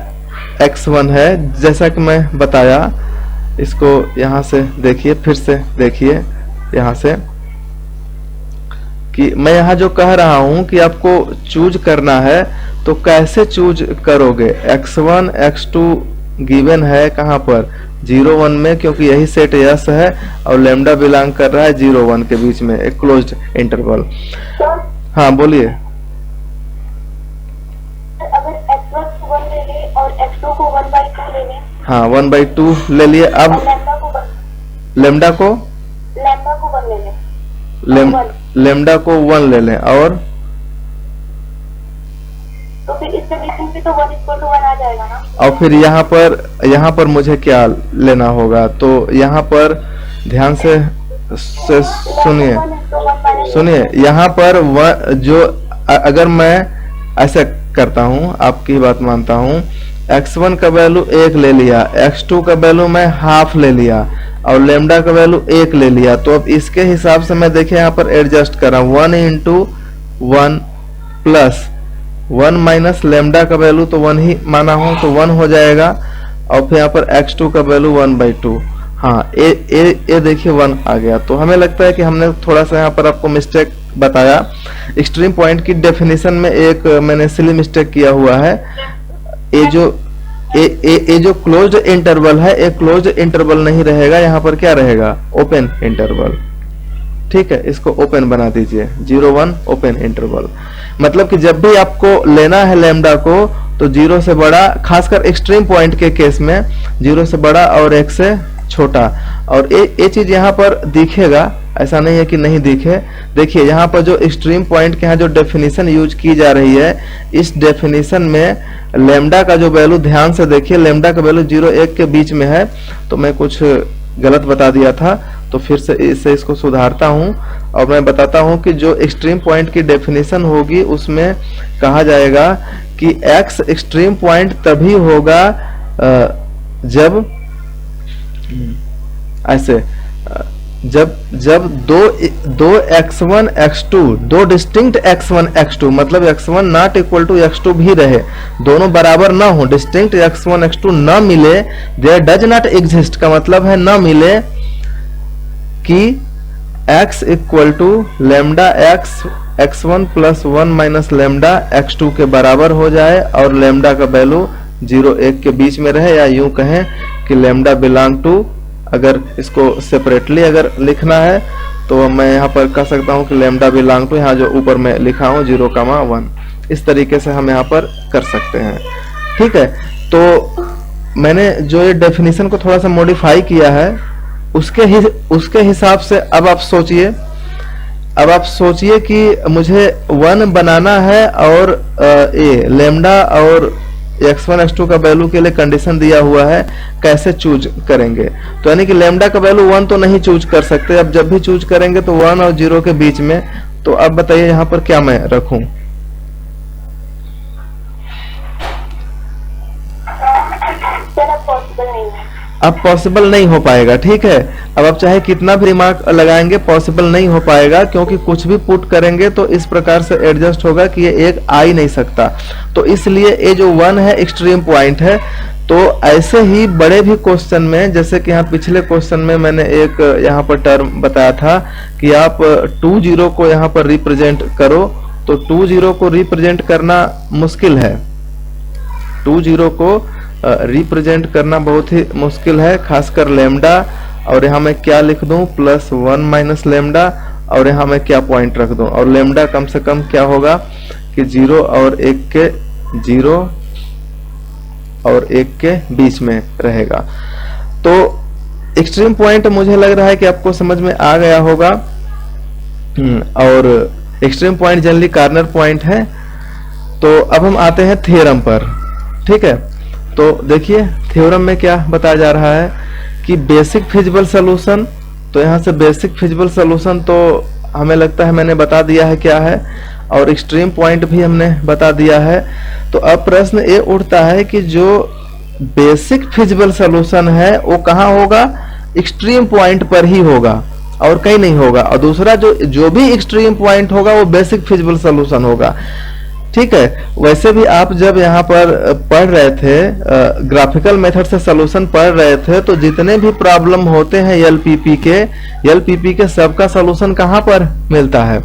x1 है, जैसा कि मैं बताया, इसको यहाँ से देखिए, फिर से देखिए यहाँ से, कि मैं यहाँ जो कह रहा हूं कि आपको चूज करना है, तो कैसे चूज करोगे? x1 x2 गिवन है कहां पर? 0 1 में, क्योंकि यही सेट यस है और लेमडा बिलोंग कर रहा है 0 1 के बीच में, एक क्लोज्ड इंटरवल। हाँ बोलिए। अगर x1 को 1 ले ले और x2 को 1/2 ले ले। हाँ 1/2 ले लिए। अब लेमडा को 1 ले ले। लेमडा को 1 ले लें, और तो फिर इस कंडीशन पे तो 1 इक्वल टू 1 आ जाएगा ना। और फिर यहाँ पर मुझे क्या लेना होगा? तो यहाँ पर ध्यान से सुनिए, यहाँ पर जो अगर मैं ऐसा करता हूँ, आपकी बात मानता हूँ, x1 का वैल्यू 1 ले लिया, x2 का वैल्यू मैं हाफ ले लिया और लेमडा का वैल्यू 1 ले लिया, तो अब इसके हिसाब से मैं देखिए यहाँ पर एडजस्ट कर रहा हूँ। 1 इंटू 1 प्लस 1 माइनस लेमडा का वैल्यू तो 1 ही माना हूं, तो 1 हो जाएगा, और फिर यहाँ पर x2 का वैल्यू 1/2। हाँ, ए देखिए 1 आ गया। तो हमें लगता है कि हमने थोड़ा सा यहाँ पर आपको मिस्टेक बताया। एक्सट्रीम पॉइंट की डेफिनेशन में एक मैंने सिली मिस्टेक किया हुआ है। ये जो क्लोज्ड इंटरवल है, एक क्लोज्ड इंटरवल नहीं रहेगा, यहाँ पर क्या रहेगा? Open interval. ठीक है, इसको ओपन बना दीजिए, 0 1 ओपन इंटरवल। मतलब कि जब भी आपको लेना है लेमडा को, तो 0 से बड़ा, खासकर एक्सट्रीम पॉइंट के केस में 0 से बड़ा और 1 से छोटा। और ये चीज यहाँ पर दिखेगा, ऐसा नहीं है कि नहीं दिखे। देखिए यहाँ पर जो एक्सट्रीम पॉइंट के यहाँ जो डेफिनेशन यूज की जा रही है, इस डेफिनेशन में लेमडा का जो वैल्यू, ध्यान से देखिए, लेमडा का वैल्यू 0 1 के बीच में है। तो मैं कुछ गलत बता दिया था, तो फिर से इसको सुधारता हूं और मैं बताता हूं कि जो एक्सट्रीम पॉइंट की डेफिनेशन होगी उसमें कहा जाएगा कि x एक्सट्रीम पॉइंट तभी होगा जब ऐसे जब दो x1 x2, दो डिस्टिंक्ट x1 x2, मतलब x1 not equal to x2 भी रहे, दोनों बराबर ना हो, डिस्टिंक्ट x1 x2 ना मिले, देयर डज नॉट एग्जिस्ट का मतलब है ना मिले कि x equal to lambda x1 plus 1 minus lambda x2 के बराबर हो जाए और लेमडा का वैल्यू 0 1 के बीच में रहे, या यूं कहें कि लेमडा बिलोंग टू, अगर इसको सेपरेटली अगर लिखना है तो मैं यहाँ पर कह सकता हूँ कि लेमडा बिलोंग टू, यहाँ जो ऊपर मैं लिखा हूँ 0,1, इस तरीके से हम यहाँ पर कर सकते हैं। ठीक है, तो मैंने जो ये डेफिनेशन को थोड़ा सा मॉडिफाई किया है, उसके हिसाब से अब आप सोचिए कि मुझे 1 बनाना है और ये लेमडा और x1 x2 का वैल्यू के लिए कंडीशन दिया हुआ है, कैसे चूज करेंगे? तो यानी कि लेमडा का वैल्यू 1 तो नहीं चूज कर सकते, अब जब भी चूज करेंगे तो 1 और 0 के बीच में। तो अब बताइए यहाँ पर क्या मैं रखूं? पॉसिबल नहीं है। अब पॉसिबल नहीं हो पाएगा, ठीक है। अब आप चाहे कितना भी रिमार्क लगाएंगे पॉसिबल नहीं हो पाएगा, क्योंकि कुछ भी पुट करेंगे तो इस प्रकार से एडजस्ट होगा कि ये एक आ ही नहीं सकता। तो इसलिए ये जो 1 है एक्सट्रीम पॉइंट है। तो ऐसे ही बड़े भी क्वेश्चन में, जैसे कि यहाँ पिछले क्वेश्चन में मैंने एक यहाँ पर टर्म बताया था कि आप 20 को यहाँ पर रिप्रेजेंट करो, तो 20 को रिप्रेजेंट करना मुश्किल है। 20 को रिप्रेजेंट करना बहुत ही मुश्किल है, खासकर लेमडा। और यहाँ मैं क्या लिख दूं, +1 माइनस लेमडा, और यहाँ मैं क्या पॉइंट रख दूं, और लेमडा कम से कम क्या होगा कि 0 और 1 के 0 और 1 के बीच में रहेगा। तो एक्सट्रीम पॉइंट मुझे लग रहा है कि आपको समझ में आ गया होगा। और extreme point generally corner point है। तो अब हम आते हैं थ्योरम पर, ठीक है। तो देखिए थ्योरम में क्या बताया जा रहा है कि बेसिक फिजिबल सॉल्यूशन। तो यहाँ से बेसिक फिजिबल सॉल्यूशन तो हमें लगता है मैंने बता दिया है क्या है, और एक्सट्रीम पॉइंट भी हमने बता दिया है। तो अब प्रश्न ये उठता है कि जो बेसिक फिजिबल सॉल्यूशन है वो कहाँ होगा, एक्सट्रीम पॉइंट पर ही होगा और कहीं नहीं होगा। और दूसरा जो भी एक्सट्रीम पॉइंट होगा वो बेसिक फिजिबल सॉल्यूशन होगा, ठीक है। वैसे भी आप जब यहाँ पर पढ़ रहे थे, ग्राफिकल मेथड से सॉल्यूशन पढ़ रहे थे, तो जितने भी प्रॉब्लम होते हैं एलपीपी के सबका सॉल्यूशन कहाँ पर मिलता है,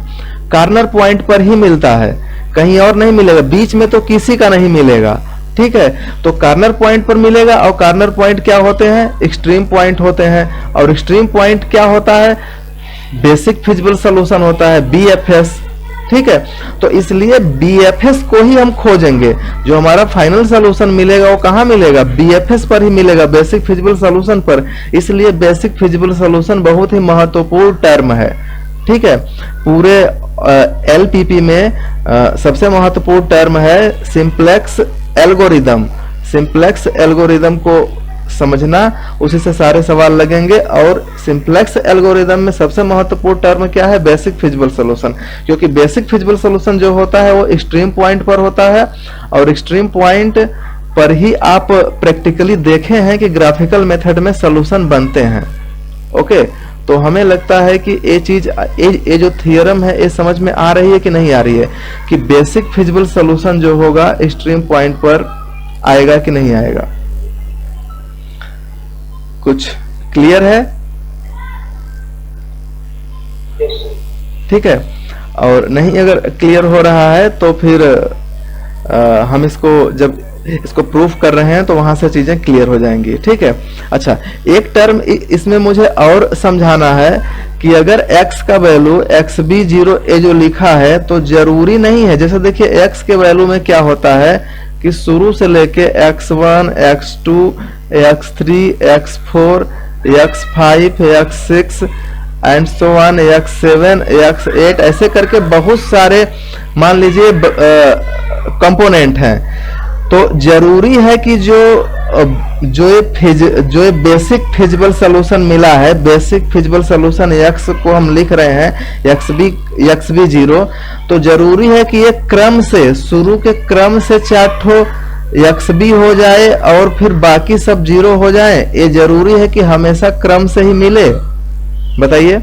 कॉर्नर पॉइंट पर ही मिलता है, कहीं और नहीं मिलेगा, बीच में तो किसी का नहीं मिलेगा, ठीक है। तो कॉर्नर पॉइंट पर मिलेगा। और कॉर्नर पॉइंट क्या होते हैं, एक्सट्रीम पॉइंट होते हैं। और एक्सट्रीम पॉइंट क्या होता है, बेसिक फिजिबल सॉल्यूशन होता है, BFS, ठीक है। तो इसलिए BFS को ही हम खोजेंगे। जो हमारा फाइनल सॉल्यूशन मिलेगा वो कहाँ मिलेगा, BFS पर ही मिलेगा, बेसिक फिजिबल सॉल्यूशन पर। इसलिए बेसिक फिजिबल सॉल्यूशन बहुत ही महत्वपूर्ण टर्म है, ठीक है। पूरे LPP में सबसे महत्वपूर्ण टर्म है सिंप्लेक्स एल्गोरिदम। सिंप्लेक्स एल्गोरिदम को समझना, उसी से सारे सवाल लगेंगे। और सिंप्लेक्स एल्गोरिदम में सबसे महत्वपूर्ण टर्म क्या है, बेसिक फिजिबल सॉल्यूशन। क्योंकि बेसिक फिजिबल सॉल्यूशन जो होता है वो एक्सट्रीम पॉइंट पर होता है, और एक्सट्रीम पॉइंट पर ही आप प्रैक्टिकली देखे हैं कि ग्राफिकल मेथड में सॉल्यूशन बनते हैं। ओके, तो हमें लगता है कि ये जो थ्योरम है ये समझ में आ रही है कि नहीं आ रही है, कि बेसिक फिजिबल सॉल्यूशन जो होगा एक्सट्रीम पॉइंट पर आएगा कि नहीं आएगा। कुछ क्लियर है, ठीक है। और नहीं अगर क्लियर हो रहा है तो फिर हम जब इसको प्रूफ कर रहे हैं तो वहां से चीजें क्लियर हो जाएंगी, ठीक है। अच्छा, एक टर्म इसमें मुझे और समझाना है कि अगर x का वैल्यू xb0 ये जो लिखा है तो जरूरी नहीं है। जैसे देखिए x के वैल्यू में क्या होता है कि शुरू से लेके x1, x2, x3, x4, x5, x6 and so on, x7, x8 ऐसे करके बहुत सारे मान लीजिए कंपोनेंट हैं। तो जरूरी है कि जो बेसिक फिजिबल सॉल्यूशन मिला है, बेसिक फिजिबल सॉल्यूशन x को हम लिख रहे हैं xb0, तो जरूरी है कि ये क्रम से, शुरू के क्रम से 4 ठो xb हो जाए और फिर बाकी सब 0 हो जाए। ये जरूरी है कि हमेशा क्रम से ही मिले। बताइए,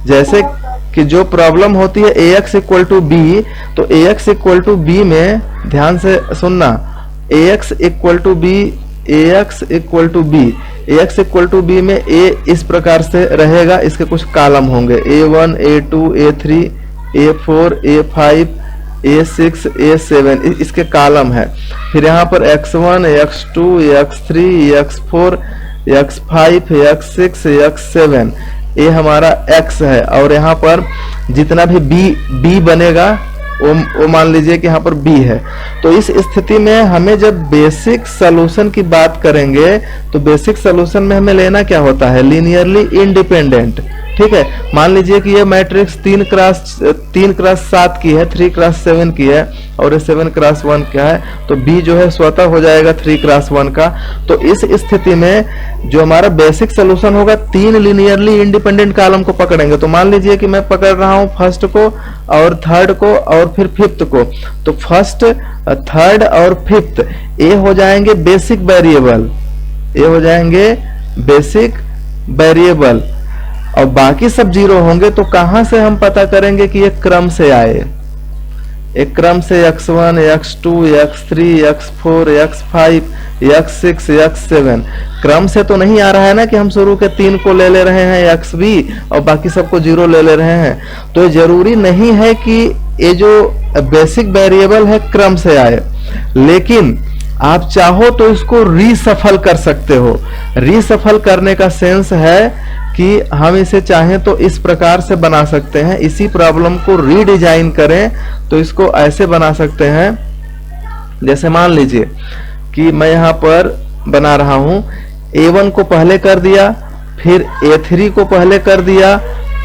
जैसे कि जो प्रॉब्लम होती है ax इक्वल टू बी, तो ax इक्वल टू बी में ध्यान से सुनना, ax equal to B, ax equal to B, ax equal to B में a इस प्रकार से रहेगा, इसके कुछ कॉलम होंगे a1, a2, a3, a4, a5, a6, a7, इसके कॉलम है। फिर यहाँ पर x1, x2, x3, x4, x5, x6, x7 ये हमारा x है। और यहाँ पर जितना भी b बनेगा वो मान लीजिए कि यहाँ पर b है। तो इस स्थिति में हमें जब बेसिक सॉल्यूशन की बात करेंगे तो बेसिक सॉल्यूशन में हमें लेना क्या होता है, लीनियरली इंडिपेंडेंट। ठीक है। मान लीजिए कि ये मैट्रिक्स 3 क्रॉस 7 की है, 3 क्रॉस 7 की है, और ये 7 क्रॉस 1 का है, तो बी जो है स्वतः हो जाएगा 3 क्रॉस 1 का। तो इस स्थिति में जो हमारा बेसिक सोल्यूशन होगा, 3 लीनियरली इंडिपेंडेंट कॉलम को पकड़ेंगे। तो मान लीजिए कि मैं पकड़ रहा हूं फर्स्ट को और थर्ड को और फिर फिफ्थ को, तो फर्स्ट, थर्ड और फिफ्थ ये हो जाएंगे बेसिक वेरिएबल, ये हो जाएंगे बेसिक वेरिएबल, और बाकी सब जीरो होंगे। तो कहां से हम पता करेंगे कि ये क्रम से आए? एक क्रम से x1, x2, x3, x4, x5, x6, x7 क्रम से तो नहीं आ रहा है ना कि हम शुरू के 3 को ले रहे हैं xb और बाकी सबको जीरो ले रहे हैं। तो जरूरी नहीं है कि ये जो बेसिक वेरिएबल है क्रम से आए, लेकिन आप चाहो तो इसको रीसफल कर सकते हो। रीसफल करने का सेंस है कि हम इसे चाहें तो इस प्रकार से बना सकते हैं, इसी प्रॉब्लम को रीडिजाइन करें तो इसको ऐसे बना सकते हैं। जैसे मान लीजिए कि मैं यहाँ पर बना रहा हूँ, A1 को पहले कर दिया, फिर A3 को पहले कर दिया,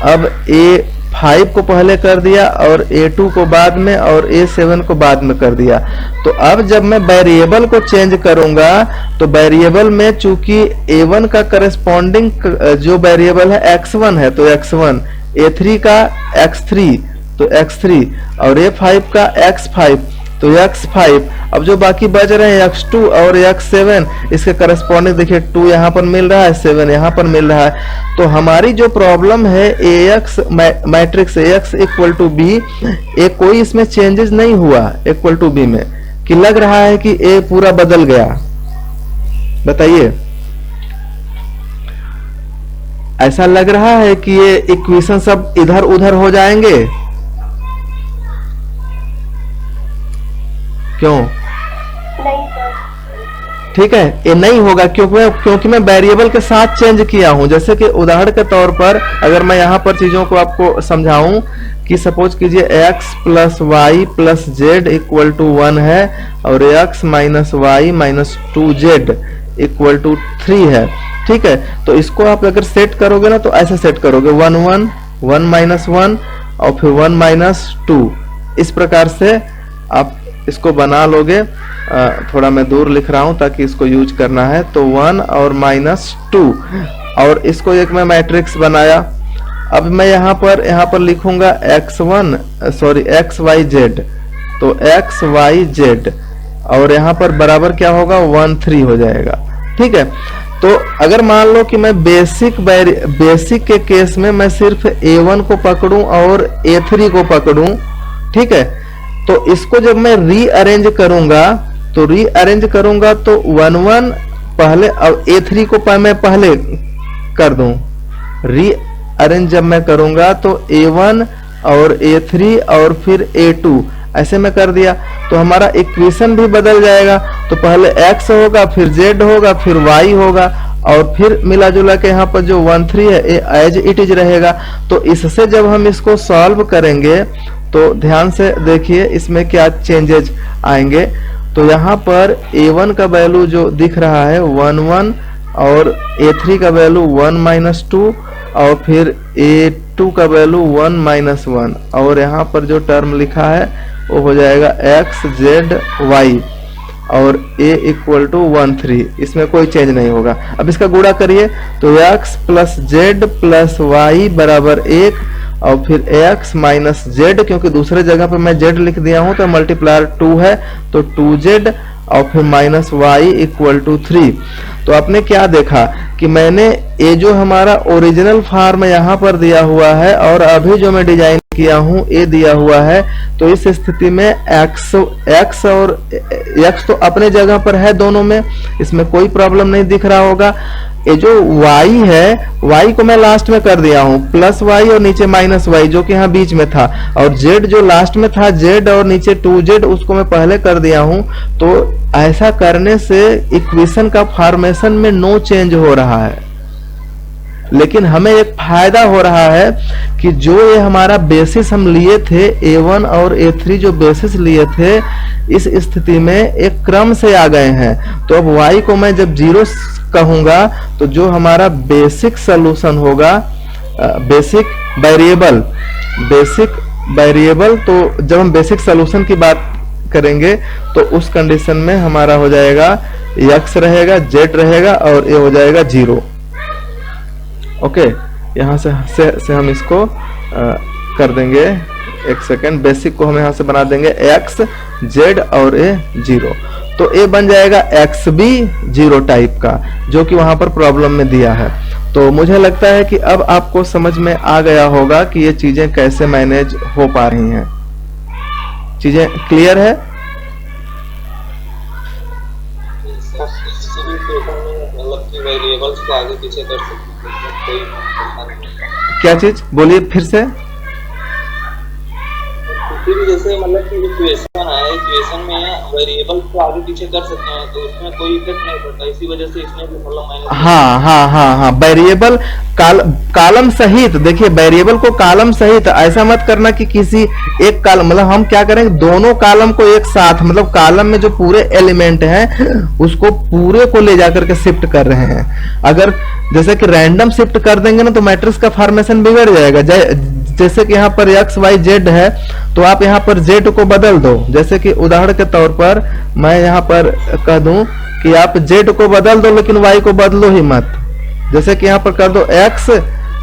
अब A5 को पहले कर दिया और A2 को बाद में और A7 को बाद में कर दिया। तो अब जब मैं वेरिएबल को चेंज करूंगा तो वेरिएबल में चूंकि A1 का करस्पॉन्डिंग जो वेरिएबल है x1 है तो x1, A3 का x3 तो x3 और A5 का x5 तो x5। अब जो बाकी बच रहे हैं x2 और x7, इसके करस्पॉन्डिंग देखिए 2 यहाँ पर मिल रहा है, 7 यहाँ पर मिल रहा है। तो हमारी जो प्रॉब्लम है AX matrix AX equal to B, एक कोई इसमें चेंजेस नहीं हुआ इक्वल टू B में, कि लग रहा है कि A पूरा बदल गया। बताइए, ऐसा लग रहा है कि ये इक्वेशन सब इधर उधर हो जाएंगे? क्यों? नहीं सर। ठीक है, ये नहीं होगा क्योंकि मैं वेरिएबल के साथ चेंज किया हूं। जैसे कि उदाहरण के तौर पर अगर मैं यहां पर चीजों को आपको समझाऊं कि सपोज कीजिए x plus Y plus Z equal to 1 है और x minus Y minus 2z equal to 3 है। ठीक है, तो इसको आप अगर सेट करोगे ना तो ऐसे सेट करोगे 1 1 1 माइनस 1 और फिर 1 माइनस 2, इस प्रकार से आप इसको बना लोगे। थोड़ा मैं दूर लिख रहा हूं ताकि इसको यूज करना है। तो 1 और माइनस 2 और इसको एक मैं मैट्रिक्स बनाया। अब मैं यहाँ पर लिखूंगा x y z, तो x y z और यहाँ पर बराबर क्या होगा 1 3 हो जाएगा। ठीक है, तो अगर मान लो कि मैं बेसिक के केस में मैं सिर्फ A1 को पकड़ूं और A3 को पकड़ूं, ठीक है, तो इसको जब मैं रीअरेंज करूंगा तो 1 1 पहले और A3 को मैं पहले कर दूं। रीअरेंज जब मैं करूंगा तो A1 और A3 और फिर A2 ऐसे में कर दिया तो हमारा इक्वेशन भी बदल जाएगा। तो पहले x होगा, फिर z होगा, फिर y होगा और फिर मिला जुला के यहाँ पर जो 1 3 है एज इट इज रहेगा। तो इससे जब हम इसको सॉल्व करेंगे तो ध्यान से देखिए इसमें क्या चेंजेज आएंगे। तो यहाँ पर A1 का वैल्यू जो दिख रहा है 1 1 और A3 का वैल्यू 1 माइनस 2 और फिर A2 का वैल्यू 1 माइनस 1 और यहाँ पर जो टर्म लिखा है वो हो जाएगा x z y और a इक्वल टू 1 3, इसमें कोई चेंज नहीं होगा। अब इसका गुणा करिए तो x plus Z plus Y बराबर 1 और फिर x माइनस जेड, क्योंकि दूसरे जगह पे मैं z लिख दिया हूं तो मल्टीप्लायर 2 है तो 2z और फिर माइनस वाई इक्वल टू 3। तो आपने क्या देखा कि मैंने ये जो हमारा ओरिजिनल फॉर्म यहाँ पर दिया हुआ है और अभी जो मैं डिजाइन किया हूँ ये दिया हुआ है। तो इस स्थिति में x और x तो अपने जगह पर है दोनों में, इसमें कोई प्रॉब्लम नहीं दिख रहा होगा। ये जो y है y को मैं लास्ट में कर दिया हूँ प्लस y और नीचे माइनस y जो कि यहाँ बीच में था, और z जो लास्ट में था z और नीचे 2z उसको मैं पहले कर दिया हूँ। तो ऐसा करने से इक्वेशन का फॉर्मेशन में नो चेंज हो रहा है, लेकिन हमें एक फायदा हो रहा है कि जो ये हमारा बेसिस हम लिए थे A1 और A3 जो बेसिस लिए थे इस स्थिति में एक क्रम से आ गए हैं। तो अब y को मैं जब 0 कहूंगा तो जो हमारा बेसिक सॉल्यूशन होगा बेसिक वेरिएबल, बेसिक वेरिएबल, तो जब हम बेसिक सॉल्यूशन की बात करेंगे तो उस कंडीशन में हमारा हो जाएगा x रहेगा, z रहेगा और ये हो जाएगा 0। ओके, यहाँ से हम इसको कर देंगे, एक सेकेंड, बेसिक को हम यहाँ से बना देंगे x, z और a 0, तो a बन जाएगा xb 0 टाइप का, जो कि वहां पर प्रॉब्लम में दिया है। तो मुझे लगता है कि अब आपको समझ में आ गया होगा कि ये चीजें कैसे मैनेज हो पा रही हैं। चीजें क्लियर है? मतलब कि वेरिएबल्स को आगे पीछे कर सकते हैं, कोई परेशानी नहीं। क्या चीज बोलिए फिर से? फिर जैसे मतलब कि इक्वेशन है, इक्वेशन में वेरिएबल को आगे पीछे कर सकते हैं तो उसमें कोई इफेक्ट नहीं पड़ता, इसी वजह से इसमें भी मतलब माइनस। हाँ, वेरिएबल कॉलम सहित, देखिए वेरिएबल को कॉलम सहित, ऐसा मत करना कि किसी एक कॉलम, मतलब हम क्या करेंगे, दोनों कॉलम को एक साथ, मतलब कॉलम में जो पूरे एलिमेंट हैं उसको पूरे को ले जाकर के शिफ्ट कर रहे हैं। अगर जैसे कि रैंडम शिफ्ट कर देंगे ना तो मैट्रिक्स का फॉर्मेशन बिगड़ जाएगा। जैसे कि यहाँ पर x y z है तो आप यहाँ पर z को बदल दो, जैसे कि उदाहरण के तौर पर मैं यहाँ पर कह दूं कि आप z को बदल दो लेकिन y को बदलो ही मत। जैसे कि यहाँ पर कर दो x,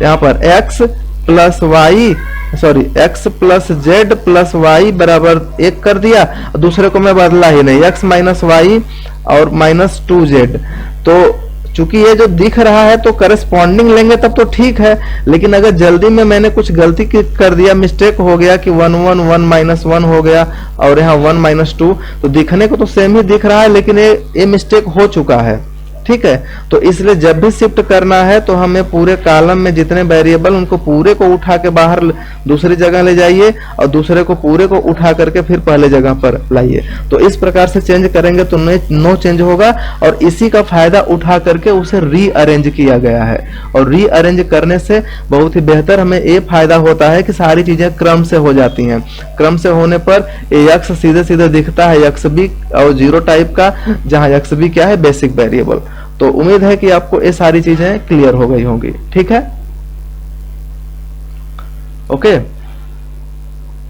यहाँ पर x plus Y, sorry x plus Z plus Y बराबर 1 कर दिया, दूसरे को मैं बदला ही नहीं, x माइनस वाई और माइनस 2z। तो चूंकि ये जो दिख रहा है तो करस्पॉन्डिंग लेंगे तब तो ठीक है, लेकिन अगर जल्दी में मैंने कुछ गलती कर दिया, मिस्टेक हो गया कि 1 1 1 माइनस 1 हो गया और यहाँ 1 माइनस 2, तो दिखने को तो सेम ही दिख रहा है लेकिन ये मिस्टेक हो चुका है। ठीक है, तो इसलिए जब भी शिफ्ट करना है तो हमें पूरे कॉलम में जितने वेरिएबल उनको पूरे को उठा के बाहर दूसरी जगह ले जाइए और दूसरे को पूरे को उठा करके फिर पहले जगह पर लाइए। तो इस प्रकार से चेंज करेंगे तो नो चेंज होगा, और इसी का फायदा उठा करके उसे रीअरेंज किया गया है। और रीअरेंज करने से बहुत ही बेहतर हमें ये फायदा होता है कि सारी चीजें क्रम से हो जाती हैं। क्रम से होने पर एक्स सीधे सीधे दिखता है एक्स बी और 0 टाइप का, जहां एक्स बी क्या है, बेसिक वेरिएबल। तो उम्मीद है कि आपको ये सारी चीजें क्लियर हो गई होंगी। ठीक है, ओके,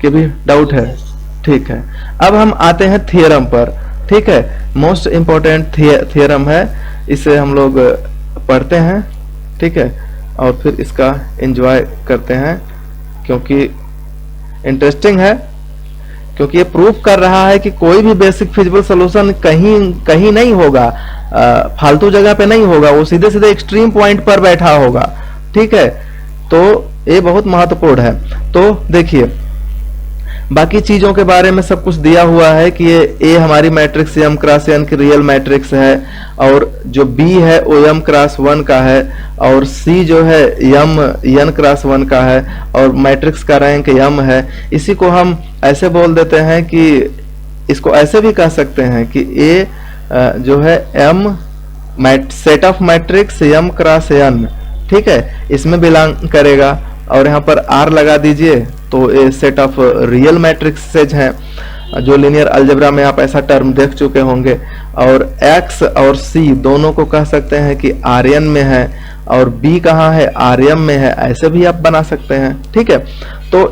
कि भी डाउट है? ठीक है, अब हम आते हैं थियरम पर। ठीक है, मोस्ट इंपॉर्टेंट थियरम है, इसे हम लोग पढ़ते हैं। ठीक है, और फिर इसका एंजॉय करते हैं क्योंकि इंटरेस्टिंग है, क्योंकि ये प्रूफ कर रहा है कि कोई भी बेसिक फिजिबल सॉल्यूशन कहीं नहीं होगा, फालतू जगह पे नहीं होगा, वो सीधे सीधे एक्सट्रीम पॉइंट पर बैठा होगा। ठीक है, तो ये बहुत महत्वपूर्ण है। तो देखिए, बाकी चीजों के बारे में सब कुछ दिया हुआ है कि ये हमारी मैट्रिक्स m क्रॉस n की रियल मैट्रिक्स है, और जो b है वो m क्रॉस 1 का है, और c जो है m n क्रॉस 1 का है, और मैट्रिक्स का रैंक m है। इसी को हम ऐसे बोल देते हैं कि इसको ऐसे भी कह सकते हैं कि a जो है m set of matrix m cross n, ठीक है, इसमें बिलोंग करेगा। और यहाँ पर r लगा दीजिए तो ये सेट ऑफ रियल मैट्रिक्सेज हैं, जो लीनियर अलजेब्रा में आप ऐसा टर्म देख चुके होंगे। और x और c दोनों को कह सकते हैं कि Rn में है, और b कहाँ है, Rm में है, ऐसे भी आप बना सकते हैं। ठीक है, तो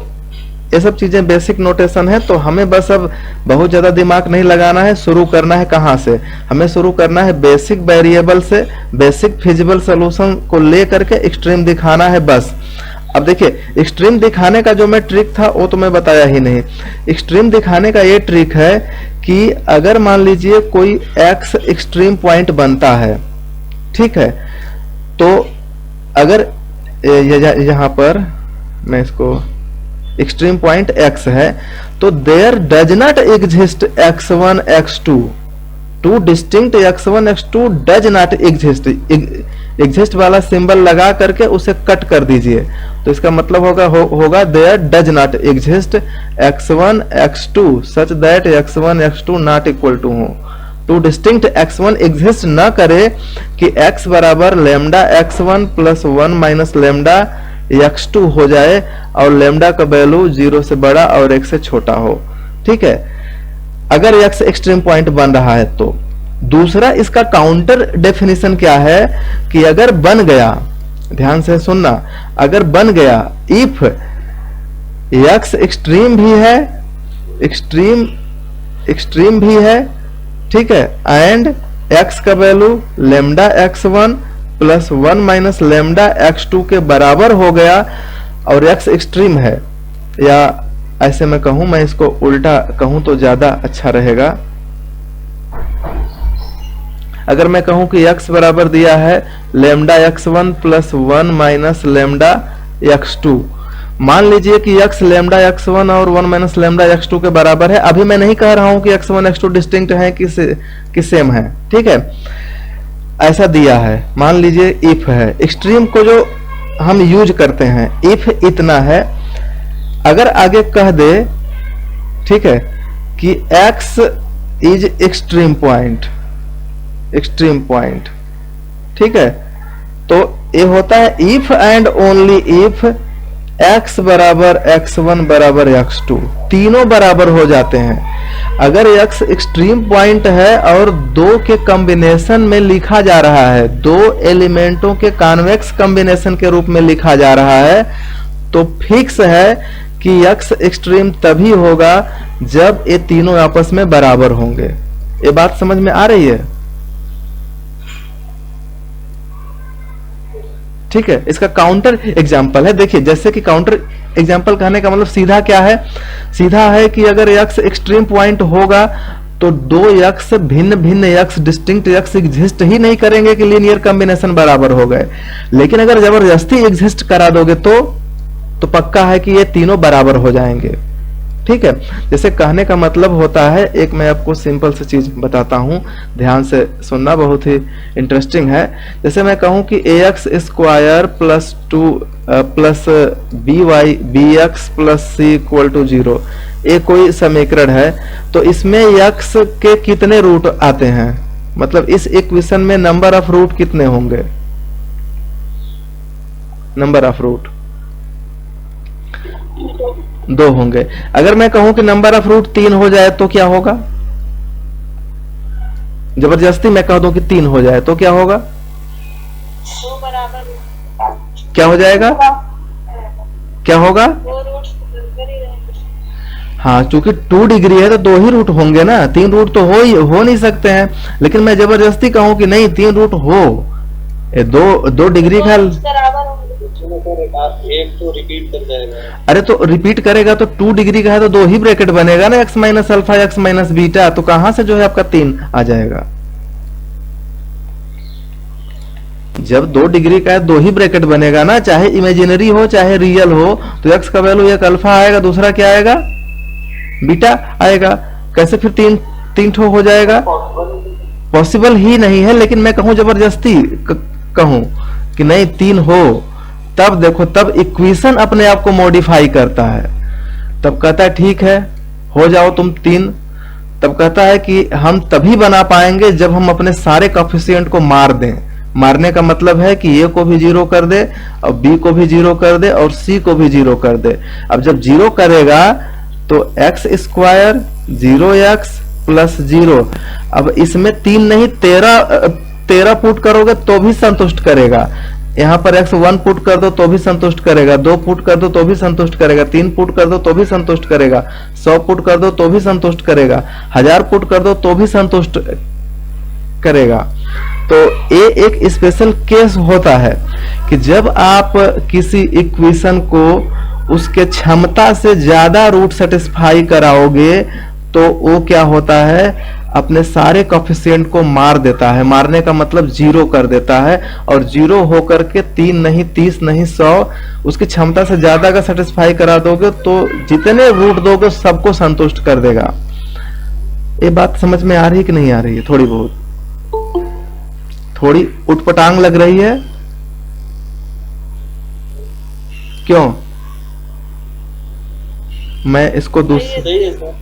ये सब चीजें बेसिक नोटेशन है। तो हमें बस अब बहुत ज्यादा दिमाग नहीं लगाना है, शुरू करना है कहाँ से, हमें शुरू करना है बेसिक वेरिएबल से। बेसिक फिजिबल सॉल्यूशन को लेकर के एक्सट्रीम दिखाना है बस। अब देखिए, एक्सट्रीम दिखाने का जो मैं ट्रिक था वो तो मैं बताया ही नहीं। एक्सट्रीम दिखाने का ये ट्रिक है कि अगर मान लीजिए कोई x एक्सट्रीम पॉइंट बनता है, ठीक है, तो अगर यहाँ पर मैं इसको एक्सट्रीम पॉइंट x है, तो there does not exist x1 x2, two distinct x1 x2 does not exist. Exist वाला सिंबल लगा करके उसे कट कर दीजिए, तो इसका मतलब होगा there does not exist x1 x2 such that x1 x2 not equal to हो। टू डिस्टिंक्ट x1 एग्जिस्ट न करे कि x बराबर lambda x1 plus 1 minus lambda x2 हो जाए, और लेमडा का वैल्यू 0 से बड़ा और 1 से छोटा हो। ठीक है, अगर x एक्सट्रीम पॉइंट बन रहा है तो। दूसरा, इसका काउंटर डेफिनेशन क्या है कि अगर बन गया, ध्यान से सुनना, अगर बन गया इफ x एक्सट्रीम भी है, एक्सट्रीम भी है, ठीक है, एंड x का value lambda x1 plus 1 minus lambda x2 के बराबर हो गया और x एक्सट्रीम है, या ऐसे मैं कहूं, मैं इसको उल्टा कहूं तो ज्यादा अच्छा रहेगा। अगर मैं कहूं कि x बराबर दिया है lambda x1 plus 1 minus lambda x2, मान लीजिए कि x लेमडा x1 और 1 माइनस लेमडा x2 के बराबर है। अभी मैं नहीं कह रहा हूं कि x1 x2 डिस्टिंक्ट है कि सेम है, ठीक है, ऐसा दिया है। मान लीजिए इफ है, एक्सट्रीम को जो हम यूज करते हैं, इफ इतना है, अगर आगे कह दे, ठीक है, कि x इज एक्सट्रीम पॉइंट, ठीक है, तो ये होता है if and only if x बराबर x1 बराबर x2, तीनों बराबर हो जाते हैं। अगर x एक्सट्रीम पॉइंट है और दो के कॉम्बिनेशन में लिखा जा रहा है, दो एलिमेंटों के कॉन्वेक्स कॉम्बिनेशन के रूप में लिखा जा रहा है, तो फिक्स है कि x एक्सट्रीम तभी होगा जब ये तीनों आपस में बराबर होंगे। ये बात समझ में आ रही है? ठीक है, इसका काउंटर एग्जाम्पल है, देखिए, जैसे कि काउंटर एग्जाम्पल कहने का मतलब सीधा क्या है, सीधा है कि अगर x एक्सट्रीम पॉइंट होगा तो दो x भिन्न भिन्न x डिस्टिंक्ट x एग्जिस्ट ही नहीं करेंगे कि लीनियर कॉम्बिनेशन बराबर हो गए। लेकिन अगर जबरदस्ती एग्जिस्ट करा दोगे तो पक्का है कि ये तीनों बराबर हो जाएंगे। ठीक है, जैसे कहने का मतलब होता है, एक मैं आपको सिंपल सी चीज बताता हूं, ध्यान से सुनना, बहुत ही इंटरेस्टिंग है। जैसे मैं कहूं कि ax square plus 2 plus bx plus c equal to 0, ये कोई समीकरण है, तो इसमें x के कितने रूट आते हैं, मतलब इस इक्वेशन में नंबर ऑफ रूट कितने होंगे, नंबर ऑफ रूट 2 होंगे। अगर मैं कहूं कि नंबर ऑफ रूट 3 हो जाए तो क्या होगा, जबरदस्ती मैं कह दूं कि 3 हो जाए तो क्या होगा, क्या हो जाएगा, क्या होगा, हाँ, चूंकि 2 डिग्री है तो 2 ही रूट होंगे ना, 3 रूट तो हो नहीं सकते हैं। लेकिन मैं जबरदस्ती कहूं कि नहीं 3 रूट हो, 2 डिग्री का एक तो रिपीट कर जाएगा। अरे तो रिपीट करेगा तो 2 डिग्री का है तो 2 ही ब्रैकेट बनेगा ना, x minus alpha x minus beta, तो कहां से जो है आपका 3 आ जाएगा। जब 2 डिग्री का है 2 ही ब्रैकेट बनेगा ना, चाहे इमेजिनरी हो चाहे रियल हो, तो x का वैल्यू एक अल्फा आएगा, दूसरा क्या आएगा, बीटा आएगा। कैसे फिर 3 ठो हो जाएगा, पॉसिबल ही नहीं है। लेकिन मैं कहूं जबरदस्ती कहूं कि नहीं 3 हो, तब देखो, तब इक्वेशन अपने आप को मॉडिफाई करता है, तब कहता है ठीक है हो जाओ तुम 3, तब कहता है कि हम तभी बना पाएंगे जब हम अपने सारे कोएफिशिएंट को मार दें। मारने का मतलब है कि a को भी 0 कर दे और b को भी 0 कर दे और c को भी 0 कर दे। अब जब 0 करेगा तो x स्क्वायर 0x प्लस 0, अब इसमें 3 नहीं 13 पुट करोगे तो भी संतुष्ट करेगा। यहाँ पर x 1 पुट कर दो तो भी संतुष्ट करेगा, 2 पुट कर दो तो भी संतुष्ट करेगा, 3 पुट कर दो तो भी संतुष्ट करेगा, 100 पुट कर दो तो भी संतुष्ट करेगा, 1000 पुट कर दो तो भी संतुष्ट करेगा। तो ये एक स्पेशल केस होता है कि जब आप किसी इक्वेशन को उसके क्षमता से ज्यादा रूट सेटिस्फाई कराओगे तो वो क्या होता है, अपने सारे कोएफिशिएंट को मार देता है। मारने का मतलब 0 कर देता है, और 0 होकर के 3 नहीं 30 नहीं 100 उसकी क्षमता से ज्यादा का सेटिस्फाई करा दोगे तो जितने रूट दोगे सबको संतुष्ट कर देगा। ये बात समझ में आ रही है कि नहीं आ रही है, थोड़ी बहुत, थोड़ी उटपटांग लग रही है, क्यों, मैं इसको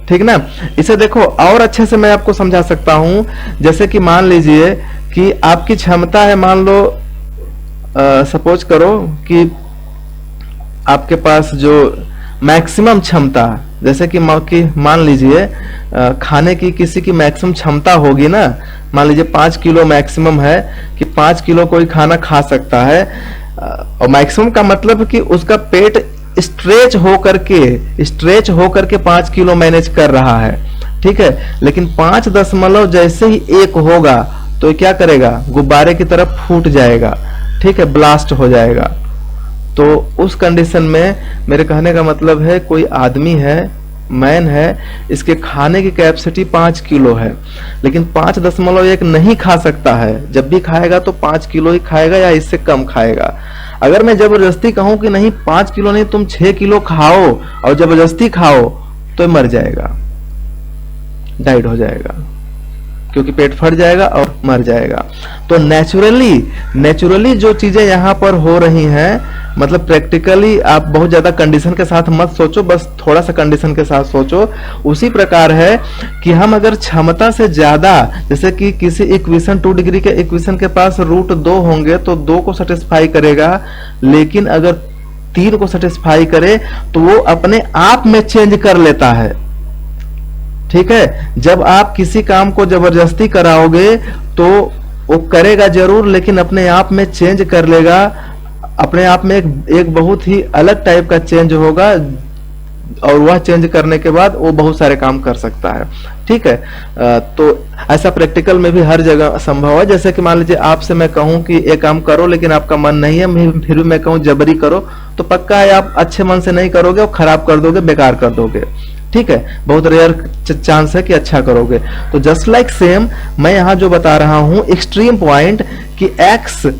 ठीक ना, इसे देखो और अच्छे से मैं आपको समझा सकता हूं। जैसे कि मान लीजिए कि आपकी क्षमता है, मान लो सपोज करो कि आपके पास जो मैक्सिमम क्षमता, जैसे कि मान लीजिए खाने की किसी की मैक्सिमम क्षमता होगी ना, मान लीजिए 5 किलो मैक्सिमम है कि 5 किलो कोई खाना खा सकता है, और मैक्सिमम का मतलब कि उसका पेट स्ट्रेच होकर के 5 किलो मैनेज कर रहा है, ठीक है। लेकिन 5 दशमलव जैसे ही 1 होगा तो ये क्या करेगा, गुब्बारे की तरफ फूट जाएगा, ठीक है, ब्लास्ट हो जाएगा। तो उस कंडीशन में मेरे कहने का मतलब है, कोई आदमी है, मैन है, इसके खाने की कैपेसिटी 5 किलो है, लेकिन 5.1 नहीं खा सकता है। जब भी खाएगा तो 5 किलो ही खाएगा या इससे कम खाएगा। अगर मैं जबरदस्ती कहूं कि नहीं 5 किलो नहीं तुम 6 किलो खाओ और जबरदस्ती खाओ, तो मर जाएगा, डाइड हो जाएगा, क्योंकि पेट फट जाएगा और मर जाएगा। तो नेचुरली जो चीजें यहाँ पर हो रही हैं, मतलब प्रैक्टिकली आप बहुत ज्यादा कंडीशन के साथ मत सोचो, बस थोड़ा सा कंडीशन के साथ सोचो। उसी प्रकार है कि हम अगर क्षमता से ज्यादा, जैसे कि किसी इक्वेशन 2 डिग्री के इक्वेशन के पास रूट 2 होंगे तो 2 को सेटिस्फाई करेगा, लेकिन अगर 3 को सेटिस्फाई करे तो वो अपने आप में चेंज कर लेता है, ठीक है। जब आप किसी काम को जबरदस्ती कराओगे तो वो करेगा जरूर, लेकिन अपने आप में चेंज कर लेगा, अपने आप में एक बहुत ही अलग टाइप का चेंज होगा, और वह चेंज करने के बाद वो बहुत सारे काम कर सकता है, ठीक है। तो ऐसा प्रैक्टिकल में भी हर जगह संभव है। जैसे कि मान लीजिए आपसे मैं कहूं कि ये काम करो, लेकिन आपका मन नहीं है, फिर भी मैं कहूं जबरी करो, तो पक्का है आप अच्छे मन से नहीं करोगे और खराब कर दोगे, बेकार कर दोगे, ठीक है। बहुत रेयर चांस है कि अच्छा करोगे। तो जस्ट लाइक सेम मैं यहाँ जो बता रहा हूं एक्सट्रीम पॉइंट कि x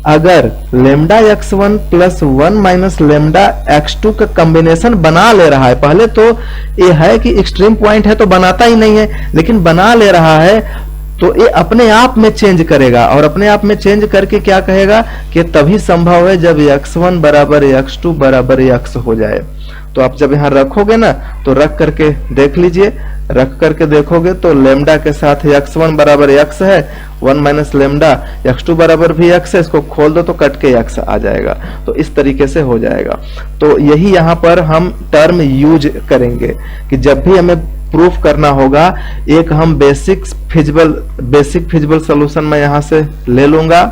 अगर lambda x1 plus 1 minus lambda x2 का कॉम्बिनेशन बना ले रहा है, पहले तो ये है कि एक्सट्रीम पॉइंट है तो बनाता ही नहीं है, लेकिन बना ले रहा है तो ये अपने आप में चेंज करेगा, और अपने आप में चेंज करके क्या कहेगा कि तभी संभव है जब x1 बराबर x2 बराबर x हो जाए। तो आप जब यहाँ रखोगे ना, तो रख करके देख लीजिए, रख करके देखोगे तो लेमडा के साथ x1 बराबर x है, 1 माइनस लेमडा x2 बराबर भी x है, इसको खोल दो तो कट के x आ जाएगा। तो इस तरीके से हो जाएगा। तो यही यहाँ पर हम टर्म यूज करेंगे कि जब भी हमें प्रूफ करना होगा, एक हम बेसिक फिजिबल सॉल्यूशन में यहाँ से ले लूंगा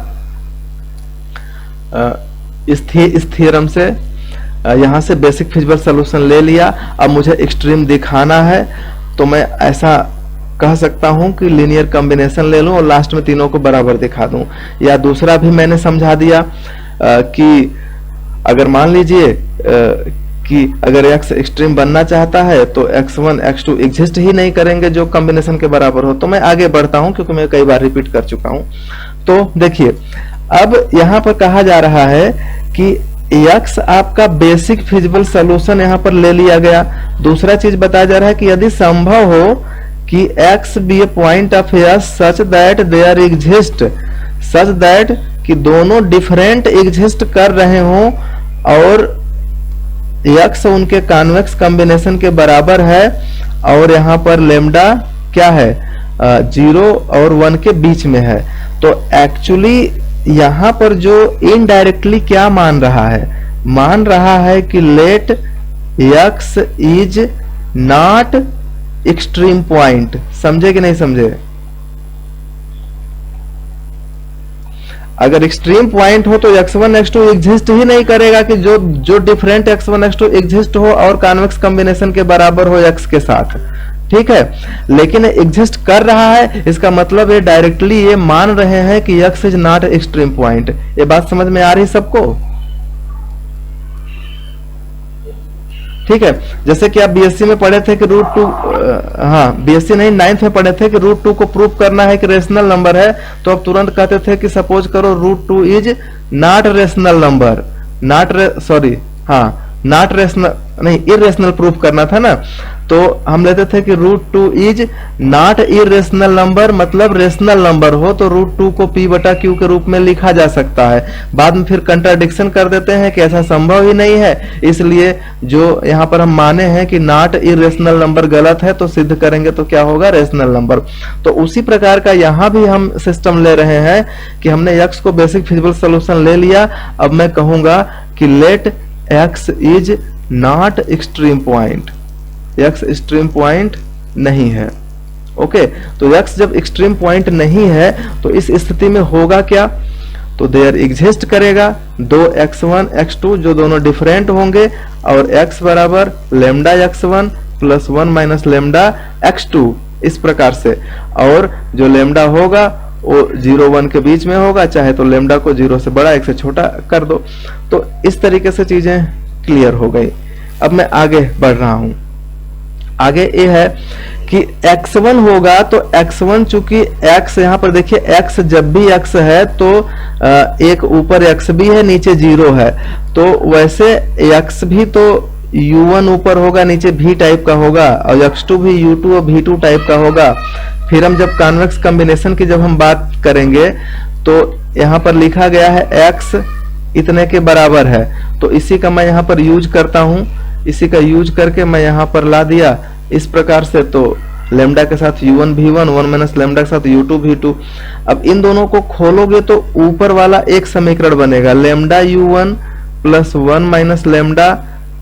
इस थ्योरम से, यहाँ से बेसिक फिजिबल सॉल्यूशन ले लिया। अब मुझे एक्सट्रीम दिखाना है तो मैं ऐसा कह सकता हूं कि लीनियर कॉम्बिनेशन ले लूं और लास्ट में तीनों को बराबर दिखा दूं। या दूसरा भी मैंने समझा दिया कि अगर मान लीजिए कि अगर x एक्सट्रीम बनना चाहता है तो x1 x2 एग्जिस्ट ही नहीं करेंगे जो कॉम्बिनेशन के बराबर हो। तो मैं आगे बढ़ता हूं क्योंकि मैं कई बार रिपीट कर चुका हूं। तो देखिए अब यहां पर कहा जा रहा है कि x आपका बेसिक फिजिबल सॉल्यूशन यहाँ पर ले लिया गया। दूसरा चीज बताया जा रहा है कि यदि संभव हो कि x be a point of s such that there exist, such that कि दोनों डिफरेंट एग्जिस्ट कर रहे हों और x उनके कॉन्वेक्स कॉम्बिनेशन के बराबर है, और यहाँ पर लेमडा क्या है 0 और 1 के बीच में है। तो एक्चुअली यहाँ पर जो इनडायरेक्टली क्या मान रहा है कि let x is not extreme point. समझे कि नहीं समझे? अगर एक्सट्रीम पॉइंट हो तो x1 x2 एग्जिस्ट ही नहीं करेगा कि जो डिफरेंट x1 x2 एग्जिस्ट हो और कॉन्वेक्स कॉम्बिनेशन के बराबर हो x के साथ, ठीक है। लेकिन एग्जिस्ट कर रहा है, इसका मतलब ये डायरेक्टली ये मान रहे हैं कि x is not extreme point. ये बात समझ में आ रही सबको? ठीक है। जैसे कि आप बीएससी में पढ़े थे कि √2, हाँ बीएससी नहीं 9th में पढ़े थे कि √2 को प्रूव करना है कि रेशनल नंबर है, तो आप तुरंत कहते थे कि सपोज करो √2 is not rational number, not rational नहीं इरेशनल प्रूफ करना था ना। तो हम लेते थे कि √2 इज नॉट इरेशनल नंबर, मतलब रेशनल नंबर हो तो √2 को p/q के रूप में लिखा जा सकता है। बाद में फिर कंट्राडिक्शन कर देते हैं कि ऐसा संभव ही नहीं है, इसलिए जो यहाँ पर हम माने हैं कि नॉट इरेशनल नंबर गलत है तो सिद्ध करेंगे तो क्या होगा रेशनल नंबर। तो उसी प्रकार का यहाँ भी हम सिस्टम ले रहे हैं कि हमने x को बेसिक फिजिबल सॉल्यूशन ले लिया। अब मैं कहूंगा कि let x is not extreme point, x extreme point नहीं है। ओके, तो x जब एक्सट्रीम पॉइंट नहीं है तो इस स्थिति में होगा क्या? तो देयर एग्जिस्ट करेगा दो x1 x2 जो दोनों डिफरेंट होंगे, और x बराबर lambda x1 plus 1 minus lambda x2 इस प्रकार से। और जो लेमडा होगा वो 0-1 के बीच में होगा, चाहे तो लेमडा को 0 से बड़ा 1 से छोटा कर दो। तो इस तरीके से चीजें क्लियर हो गई। अब मैं आगे बढ़ रहा हूं। आगे ये है कि x1 होगा तो x1 चूंकि x यहाँ पर देखिए x जब भी x है तो एक ऊपर x भी है नीचे 0 है, तो वैसे x भी तो u1 ऊपर होगा नीचे v टाइप का होगा, और x2 भी u2 और v2 टाइप का होगा। फिर हम जब कॉन्वेक्स कॉम्बिनेशन की जब हम बात करेंगे तो यहाँ पर लिखा गया है x इतने के बराबर है, तो इसी का मैं यहाँ पर यूज करता हूँ, इसी का यूज करके मैं यहाँ पर ला दिया इस प्रकार से। तो लेमडा के साथ u1 v1, 1 माइनस लेमडा के साथ u2 v2। अब इन दोनों को खोलोगे तो ऊपर वाला एक समीकरण बनेगा, lambda u1 plus 1 minus lambda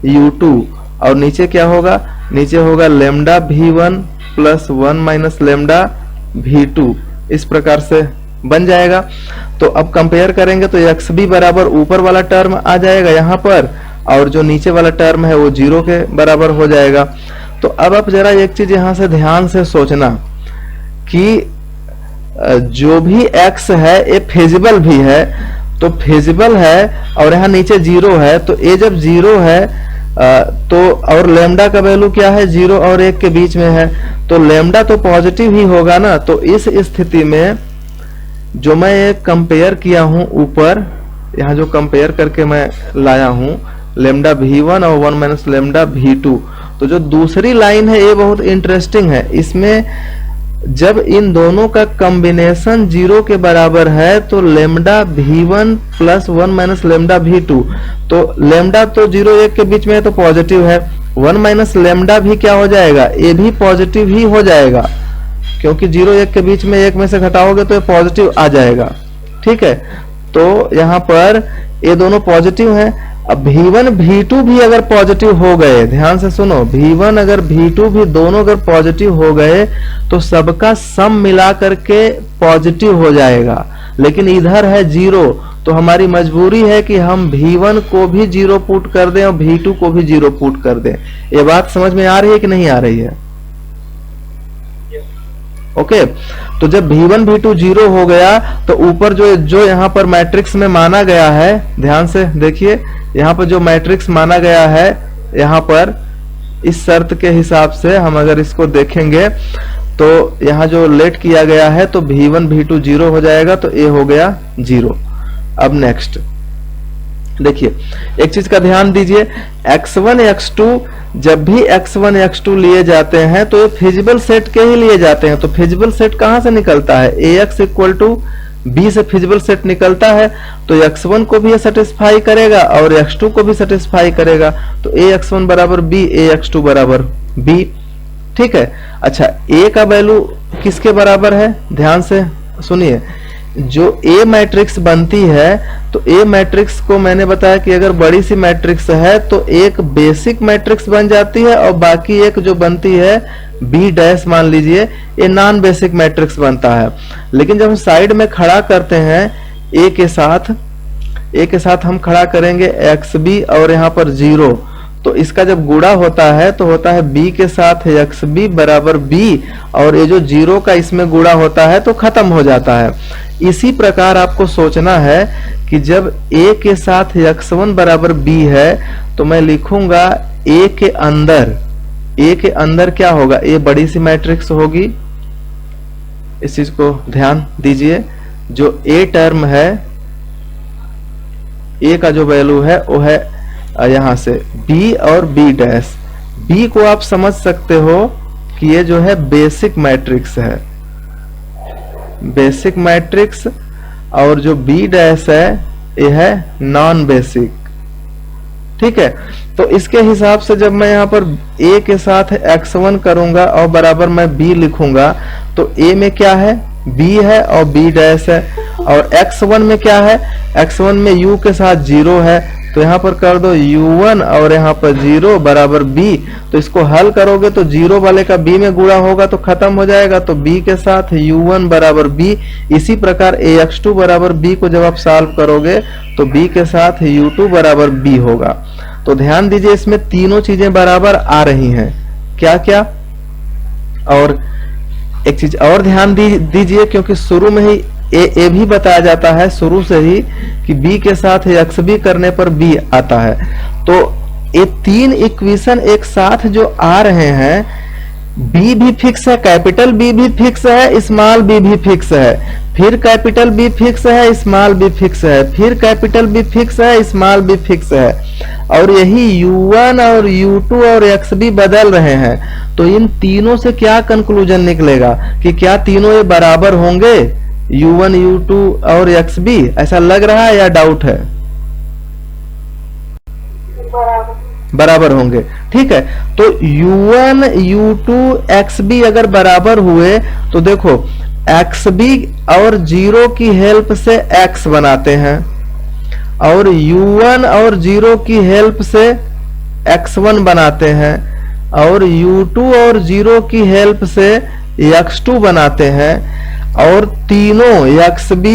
u2, और नीचे क्या होगा, नीचे होगा lambda v1 plus 1 minus lambda v2, इस प्रकार से बन जाएगा। तो अब कंपेयर करेंगे तो x भी बराबर ऊपर वाला टर्म आ जाएगा यहाँ पर, और जो नीचे वाला टर्म है वो 0 के बराबर हो जाएगा। तो अब आप जरा एक चीज यहाँ से ध्यान से सोचना कि जो भी x है ये फेजिबल भी है, तो फेजिबल है और यहाँ नीचे 0 है, तो ये जब 0 है तो और लेमडा का वैल्यू क्या है 0 और 1 के बीच में है, तो लेमडा तो पॉजिटिव ही होगा ना। तो इस स्थिति में जो मैं एक कंपेयर किया हूं ऊपर, यहाँ जो कंपेयर करके मैं लाया हूं लेमडा v1 और 1 माइनस लेमडा v2, तो जो दूसरी लाइन है ये बहुत इंटरेस्टिंग है। इसमें जब इन दोनों का कॉम्बिनेशन 0 के बराबर है तो lambda v1 plus 1 minus lambda v2, तो लेमडा तो 0-1 के बीच में है तो पॉजिटिव है, 1 माइनस लेमडा भी क्या हो जाएगा, ये भी पॉजिटिव ही हो जाएगा, क्योंकि 0-1 के बीच में 1 में से घटाओगे तो ये पॉजिटिव आ जाएगा। ठीक है, तो यहाँ पर ये दोनों पॉजिटिव हैं। अब v1 v2 भी अगर पॉजिटिव हो गए, ध्यान से सुनो, v1 अगर v2 भी दोनों अगर पॉजिटिव हो गए तो सबका सम मिला करके पॉजिटिव हो जाएगा, लेकिन इधर है 0, तो हमारी मजबूरी है कि हम v1 को भी 0 पुट कर दें और v2 को भी 0 पुट कर दें। ये बात समझ में आ रही है कि नहीं आ रही है? ओके, तो जब v1 v2 0 हो गया तो ऊपर जो यहाँ पर मैट्रिक्स में माना गया है, ध्यान से देखिए, यहाँ पर जो मैट्रिक्स माना गया है, यहाँ पर इस शर्त के हिसाब से हम अगर इसको देखेंगे तो यहाँ जो लेट किया गया है तो v1 v2 0 हो जाएगा, तो a हो गया 0। अब नेक्स्ट देखिए, एक चीज का ध्यान दीजिए, x1 x2 जब भी x1 x2 लिए जाते हैं तो ये फिजिबल सेट के ही लिए जाते हैं। तो फिजिबल सेट कहां से निकलता है, ax इक्वल टू b से फिजिबल सेट निकलता है, तो x1 को भी ये सेटिस्फाई करेगा और x2 को भी सेटिस्फाई करेगा, तो ax1 बराबर b, ax2 बराबर b। ठीक है, अच्छा a का वैल्यू किसके बराबर है, ध्यान से सुनिए, जो A मैट्रिक्स बनती है तो A मैट्रिक्स को मैंने बताया कि अगर बड़ी सी मैट्रिक्स है तो एक बेसिक मैट्रिक्स बन जाती है और बाकी एक जो बनती है B डैश मान लीजिए, ये नॉन बेसिक मैट्रिक्स बनता है। लेकिन जब हम साइड में खड़ा करते हैं A के साथ हम खड़ा करेंगे XB और यहाँ पर 0, तो इसका जब गुणा होता है तो होता है B के साथ XB बराबर B, और ये जो 0 का इसमें गुणा होता है तो खत्म हो जाता है। इसी प्रकार आपको सोचना है कि जब A के साथ x1 बराबर B है तो मैं लिखूंगा A के अंदर क्या होगा, A बड़ी सी मैट्रिक्स होगी, इस चीज को ध्यान दीजिए। जो A टर्म है, A का जो वैल्यू है वो है यहां से B और B डैश। B को आप समझ सकते हो कि ये जो है बेसिक मैट्रिक्स है, बेसिक मैट्रिक्स, और जो B डैश है ये है नॉन बेसिक। ठीक है, तो इसके हिसाब से जब मैं यहाँ पर A के साथ x1 करूंगा और बराबर मैं B लिखूंगा तो A में क्या है, B है और B डैश है, और x1 में क्या है, x1 में U के साथ 0 है तो यहाँ पर कर दो u1 और यहाँ पर 0 बराबर b। तो इसको हल करोगे तो 0 वाले का b में गुणा होगा तो खत्म हो जाएगा, तो b के साथ u1 बराबर b। इसी प्रकार ax2 बराबर b को जब आप सॉल्व करोगे तो b के साथ u2 बराबर b होगा। तो ध्यान दीजिए इसमें तीनों चीजें बराबर आ रही हैं, क्या क्या। और एक चीज और ध्यान दीजिए, क्योंकि शुरू में ही ए भी बताया जाता है शुरू से ही कि b के साथ एक्स बी करने पर b आता है। तो ये तीन इक्वेशन एक साथ जो आ रहे हैं, b भी फिक्स है, कैपिटल B भी फिक्स है, स्मॉल b भी फिक्स है, फिर कैपिटल B फिक्स है, स्मॉल b फिक्स है, फिर कैपिटल B फिक्स है, स्मॉल b फिक्स है, और यही u1 और u2 और xb बदल रहे हैं। तो इन तीनों से क्या कंक्लूजन निकलेगा कि क्या तीनों ये बराबर होंगे, u1 u2 और xb? ऐसा लग रहा है या डाउट है? बराबर होंगे, ठीक है। तो u1 u2 xb अगर बराबर हुए तो देखो xb और 0 की हेल्प से x बनाते हैं, और u1 और 0 की हेल्प से x1 बनाते हैं, और u2 और 0 की हेल्प से x2 बनाते हैं, और तीनों xb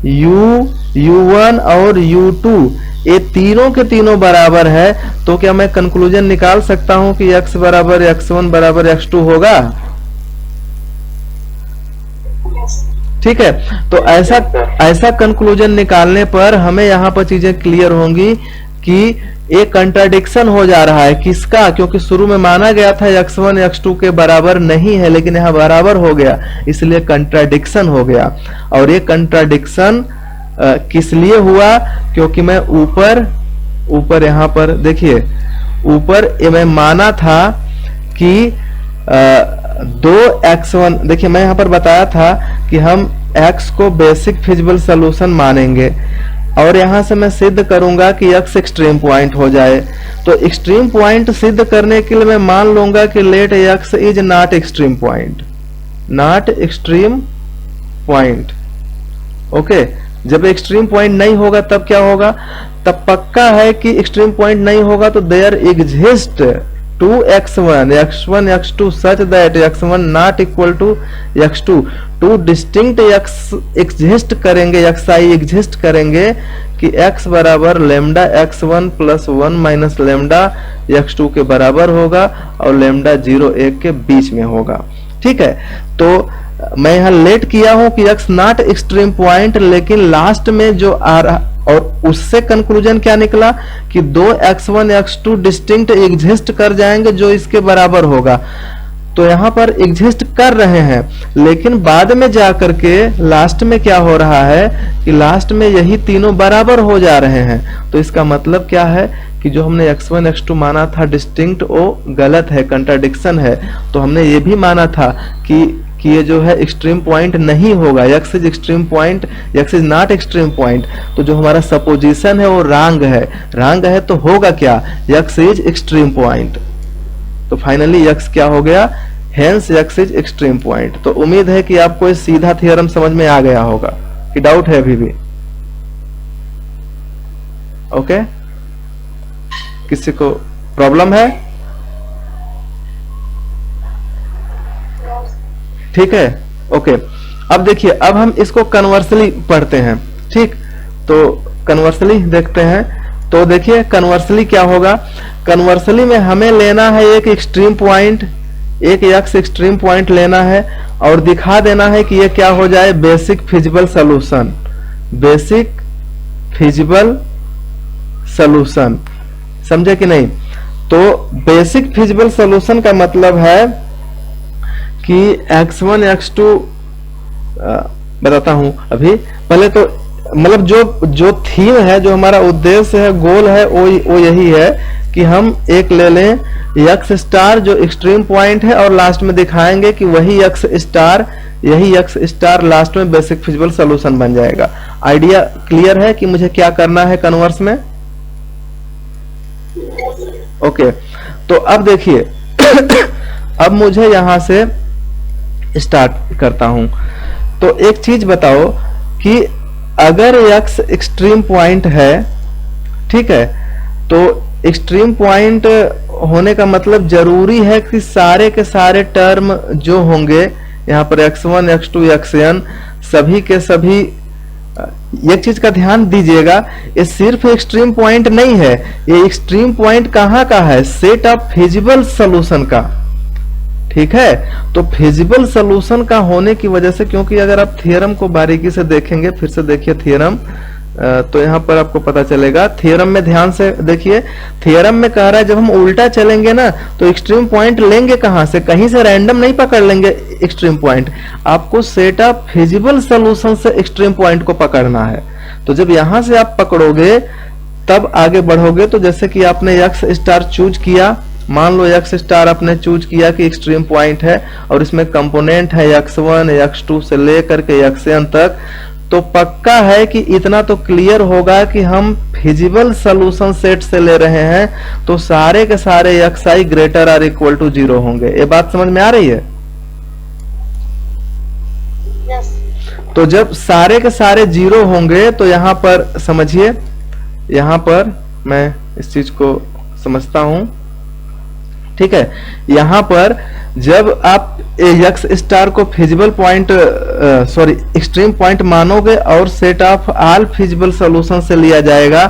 u1 और u2 ये तीनों के तीनों बराबर है। तो क्या मैं कंक्लूजन निकाल सकता हूं कि x बराबर x1 बराबर x2 होगा? ठीक है। तो ऐसा कंक्लूजन निकालने पर हमें यहाँ पर चीजें क्लियर होंगी कि एक कंट्राडिक्शन हो जा रहा है, किसका? क्योंकि शुरू में माना गया था x1 x2 के बराबर नहीं है, लेकिन यहाँ बराबर हो गया, इसलिए कंट्राडिक्शन हो गया। और ये कंट्राडिक्शन किस लिए हुआ? क्योंकि मैं ऊपर यहाँ पर देखिए, ऊपर मैं माना था कि 2x1, देखिए मैं यहाँ पर बताया था कि हम x को बेसिक फिजिबल सॉल्यूशन मानेंगे, और यहां से मैं सिद्ध करूंगा कि x एक्सट्रीम पॉइंट हो जाए। तो एक्सट्रीम पॉइंट सिद्ध करने के लिए मैं मान लूंगा कि let x is not extreme point, not extreme point. Okay, जब एक्सट्रीम पॉइंट नहीं होगा तब क्या होगा? तब पक्का है कि एक्सट्रीम पॉइंट नहीं होगा तो there exist 2x1 x1 x2 such that x1 not equal to x2, two distinct x exist करेंगे, xi एग्जिस्ट करेंगे कि x बराबर lambda x1 plus 1 minus lambda x2 के बराबर होगा, और लेमडा 0 1 के बीच में होगा। ठीक है, तो मैं यहाँ लेट किया हूं कि x नॉट एक्सट्रीम पॉइंट, लेकिन लास्ट में जो आ रहा, और उससे कंक्लूजन क्या निकला कि 2x1 x2 डिस्टिंक्ट एग्जिस्ट कर जाएंगे जो इसके बराबर होगा। तो यहाँ पर एग्जिस्ट कर रहे हैं, लेकिन बाद में जाकर के लास्ट में क्या हो रहा है कि लास्ट में यही तीनों बराबर हो जा रहे हैं। तो इसका मतलब क्या है कि जो हमने x1 x2 माना था डिस्टिंक्ट, वो गलत है, कंट्राडिक्शन है। तो हमने ये भी माना था कि ये जो है एक्सट्रीम पॉइंट नहीं होगा, x is extreme point, x is not extreme point. तो जो हमारा सपोजिशन है वो रॉन्ग है, रॉन्ग है तो होगा क्या? x is extreme point. तो फाइनली x क्या हो गया? Hence x is extreme point. तो उम्मीद है कि आपको इस सीधा थ्योरम समझ में आ गया होगा, कि डाउट है अभी भी? ओके, किसी को प्रॉब्लम है? ठीक है, ओके। अब देखिए, अब हम इसको कन्वर्सली पढ़ते हैं। ठीक, तो कन्वर्सली देखते हैं। तो देखिए कन्वर्सली क्या होगा। कन्वर्सली में हमें लेना है एक एक्सट्रीम पॉइंट, एक x एक्सट्रीम पॉइंट लेना है, और दिखा देना है कि ये क्या हो जाए? Basic feasible solution, basic feasible solution. समझे कि नहीं? तो बेसिक फिजिबल सॉल्यूशन का मतलब है कि x1 x2 बताता हूं अभी। पहले तो मतलब जो थीम है, जो हमारा उद्देश्य है, गोल है, वो यही है कि हम एक ले लें x स्टार जो एक्सट्रीम पॉइंट है, और लास्ट में दिखाएंगे कि वही x स्टार, यही x स्टार लास्ट में बेसिक फिजिबल सॉल्यूशन बन जाएगा। आइडिया क्लियर है कि मुझे क्या करना है कन्वर्स में? ओके, तो अब देखिए अब मुझे यहां से स्टार्ट करता हूं। तो एक चीज बताओ कि अगर x एक्सट्रीम पॉइंट है ठीक है, तो एक्सट्रीम पॉइंट होने का मतलब जरूरी है कि सारे के सारे टर्म जो होंगे यहाँ पर x1 x2 xn सभी के सभी, एक चीज का ध्यान दीजिएगा, ये सिर्फ एक्सट्रीम पॉइंट नहीं है, ये एक्सट्रीम पॉइंट कहाँ का है, सेट ऑफ फिजिबल सॉल्यूशन का। ठीक है, तो फिजिबल सॉल्यूशन का होने की वजह से, क्योंकि अगर आप थ्योरम को बारीकी से देखेंगे, फिर से देखिए थ्योरम, तो यहाँ पर आपको पता चलेगा। थ्योरम में ध्यान से देखिए, थ्योरम में कह रहा है जब हम उल्टा चलेंगे ना तो एक्सट्रीम पॉइंट लेंगे कहां से, कहीं से रैंडम नहीं पकड़ लेंगे एक्सट्रीम पॉइंट, आपको सेट ऑफ फिजिबल सॉल्यूशन से एक्सट्रीम पॉइंट को पकड़ना है। तो जब यहां से आप पकड़ोगे तब आगे बढ़ोगे। तो जैसे कि आपने एक्स स्टार चूज किया, मान लो एक्स स्टार आपने चूज किया कि एक्सट्रीम पॉइंट है और इसमें कंपोनेंट है x1 x2 से लेकर के xn तक, तो पक्का है कि इतना तो क्लियर होगा कि हम फिजिबल सॉल्यूशन सेट से ले रहे हैं, तो सारे के सारे xi greater or equal to 0 होंगे। ये बात समझ में आ रही है? यस। तो जब सारे के सारे 0 होंगे तो यहां पर समझिए, यहां पर मैं इस चीज को समझता हूं। ठीक है, यहां पर जब आप एक्स स्टार को feasible point sorry extreme point मानोगे और set of all feasible solution से लिया जाएगा,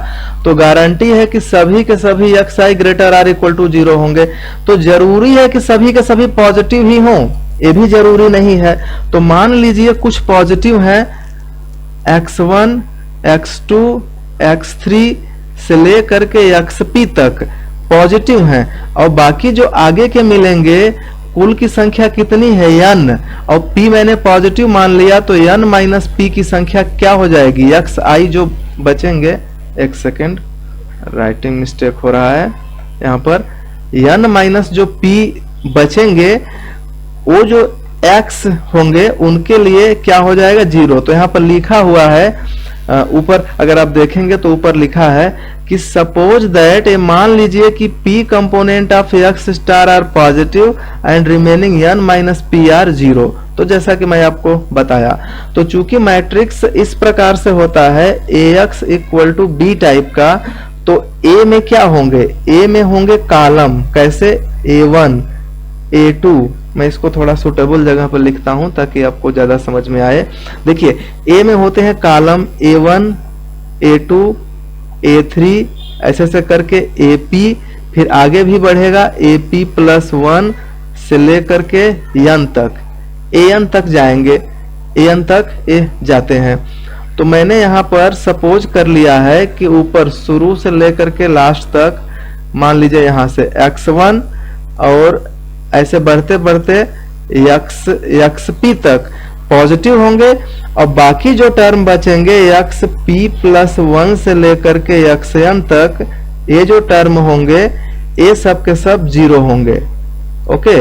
तो गारंटी है कि सभी के सभी xi greater or equal to 0 होंगे। तो जरूरी है कि सभी के सभी पॉजिटिव ही हों, ये भी जरूरी नहीं है। तो मान लीजिए कुछ पॉजिटिव हैं, x1 x2 x3 से लेकर के xp तक पॉजिटिव हैं, और बाकी जो आगे के मिलेंगे कुल की संख्या कितनी है n, और p मैंने पॉजिटिव मान लिया तो n माइनस p की संख्या क्या हो जाएगी, xi जो बचेंगे, एक सेकेंड राइटिंग मिस्टेक हो रहा है यहाँ पर, n माइनस जो p बचेंगे वो जो x होंगे उनके लिए क्या हो जाएगा 0। तो यहाँ पर लिखा हुआ है ऊपर, अगर आप देखेंगे तो ऊपर लिखा है कि सपोज दैट, ये मान लीजिए कि p component of x star are positive and remaining n minus p are 0। तो जैसा कि मैं आपको बताया, तो चूंकि मैट्रिक्स इस प्रकार से होता है ax equal to b type का, तो a में क्या होंगे, a में होंगे कॉलम, कैसे, a1 a2, मैं इसको थोड़ा सुटेबल जगह पर लिखता हूं ताकि आपको ज्यादा समझ में आए। देखिए a में होते हैं कॉलम a1 a2 a3 ऐसे से करके AP, फिर आगे भी बढ़ेगा AP प्लस 1 से लेकर के n तक, an तक जाएंगे, an तक ये जाते हैं। तो मैंने यहाँ पर सपोज कर लिया है कि ऊपर शुरू से लेकर के लास्ट तक, मान लीजिए यहाँ से x1 और ऐसे बढ़ते बढ़ते xp तक पॉजिटिव होंगे, और बाकी जो टर्म बचेंगे xp प्लस 1 से लेकर के xn तक, ये जो टर्म होंगे ये सब के सब 0 होंगे। ओके,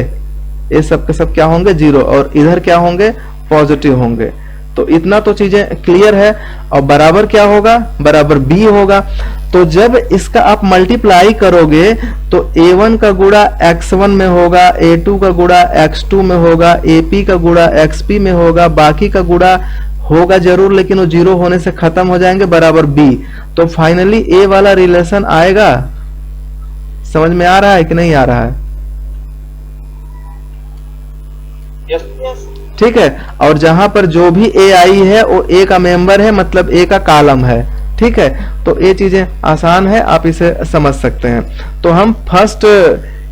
ये सब के सब क्या होंगे 0, और इधर क्या होंगे पॉजिटिव होंगे। तो इतना तो चीजें क्लियर है। और बराबर क्या होगा, बराबर b होगा। तो जब इसका आप मल्टीप्लाई करोगे तो a1 का गुणा x1 में होगा, a2 का गुणा x2 में होगा, ap का गुणा xp में होगा, बाकी का गुणा होगा जरूर लेकिन वो 0 होने से खत्म हो जाएंगे, बराबर b। तो फाइनली a वाला रिलेशन आएगा। समझ में आ रहा है कि नहीं आ रहा है? यस। ठीक है, और जहां पर जो भी a आई है वो a का मेंबर है, मतलब a का कॉलम है। ठीक है, तो ये चीजें आसान है, आप इसे समझ सकते हैं। तो हम फर्स्ट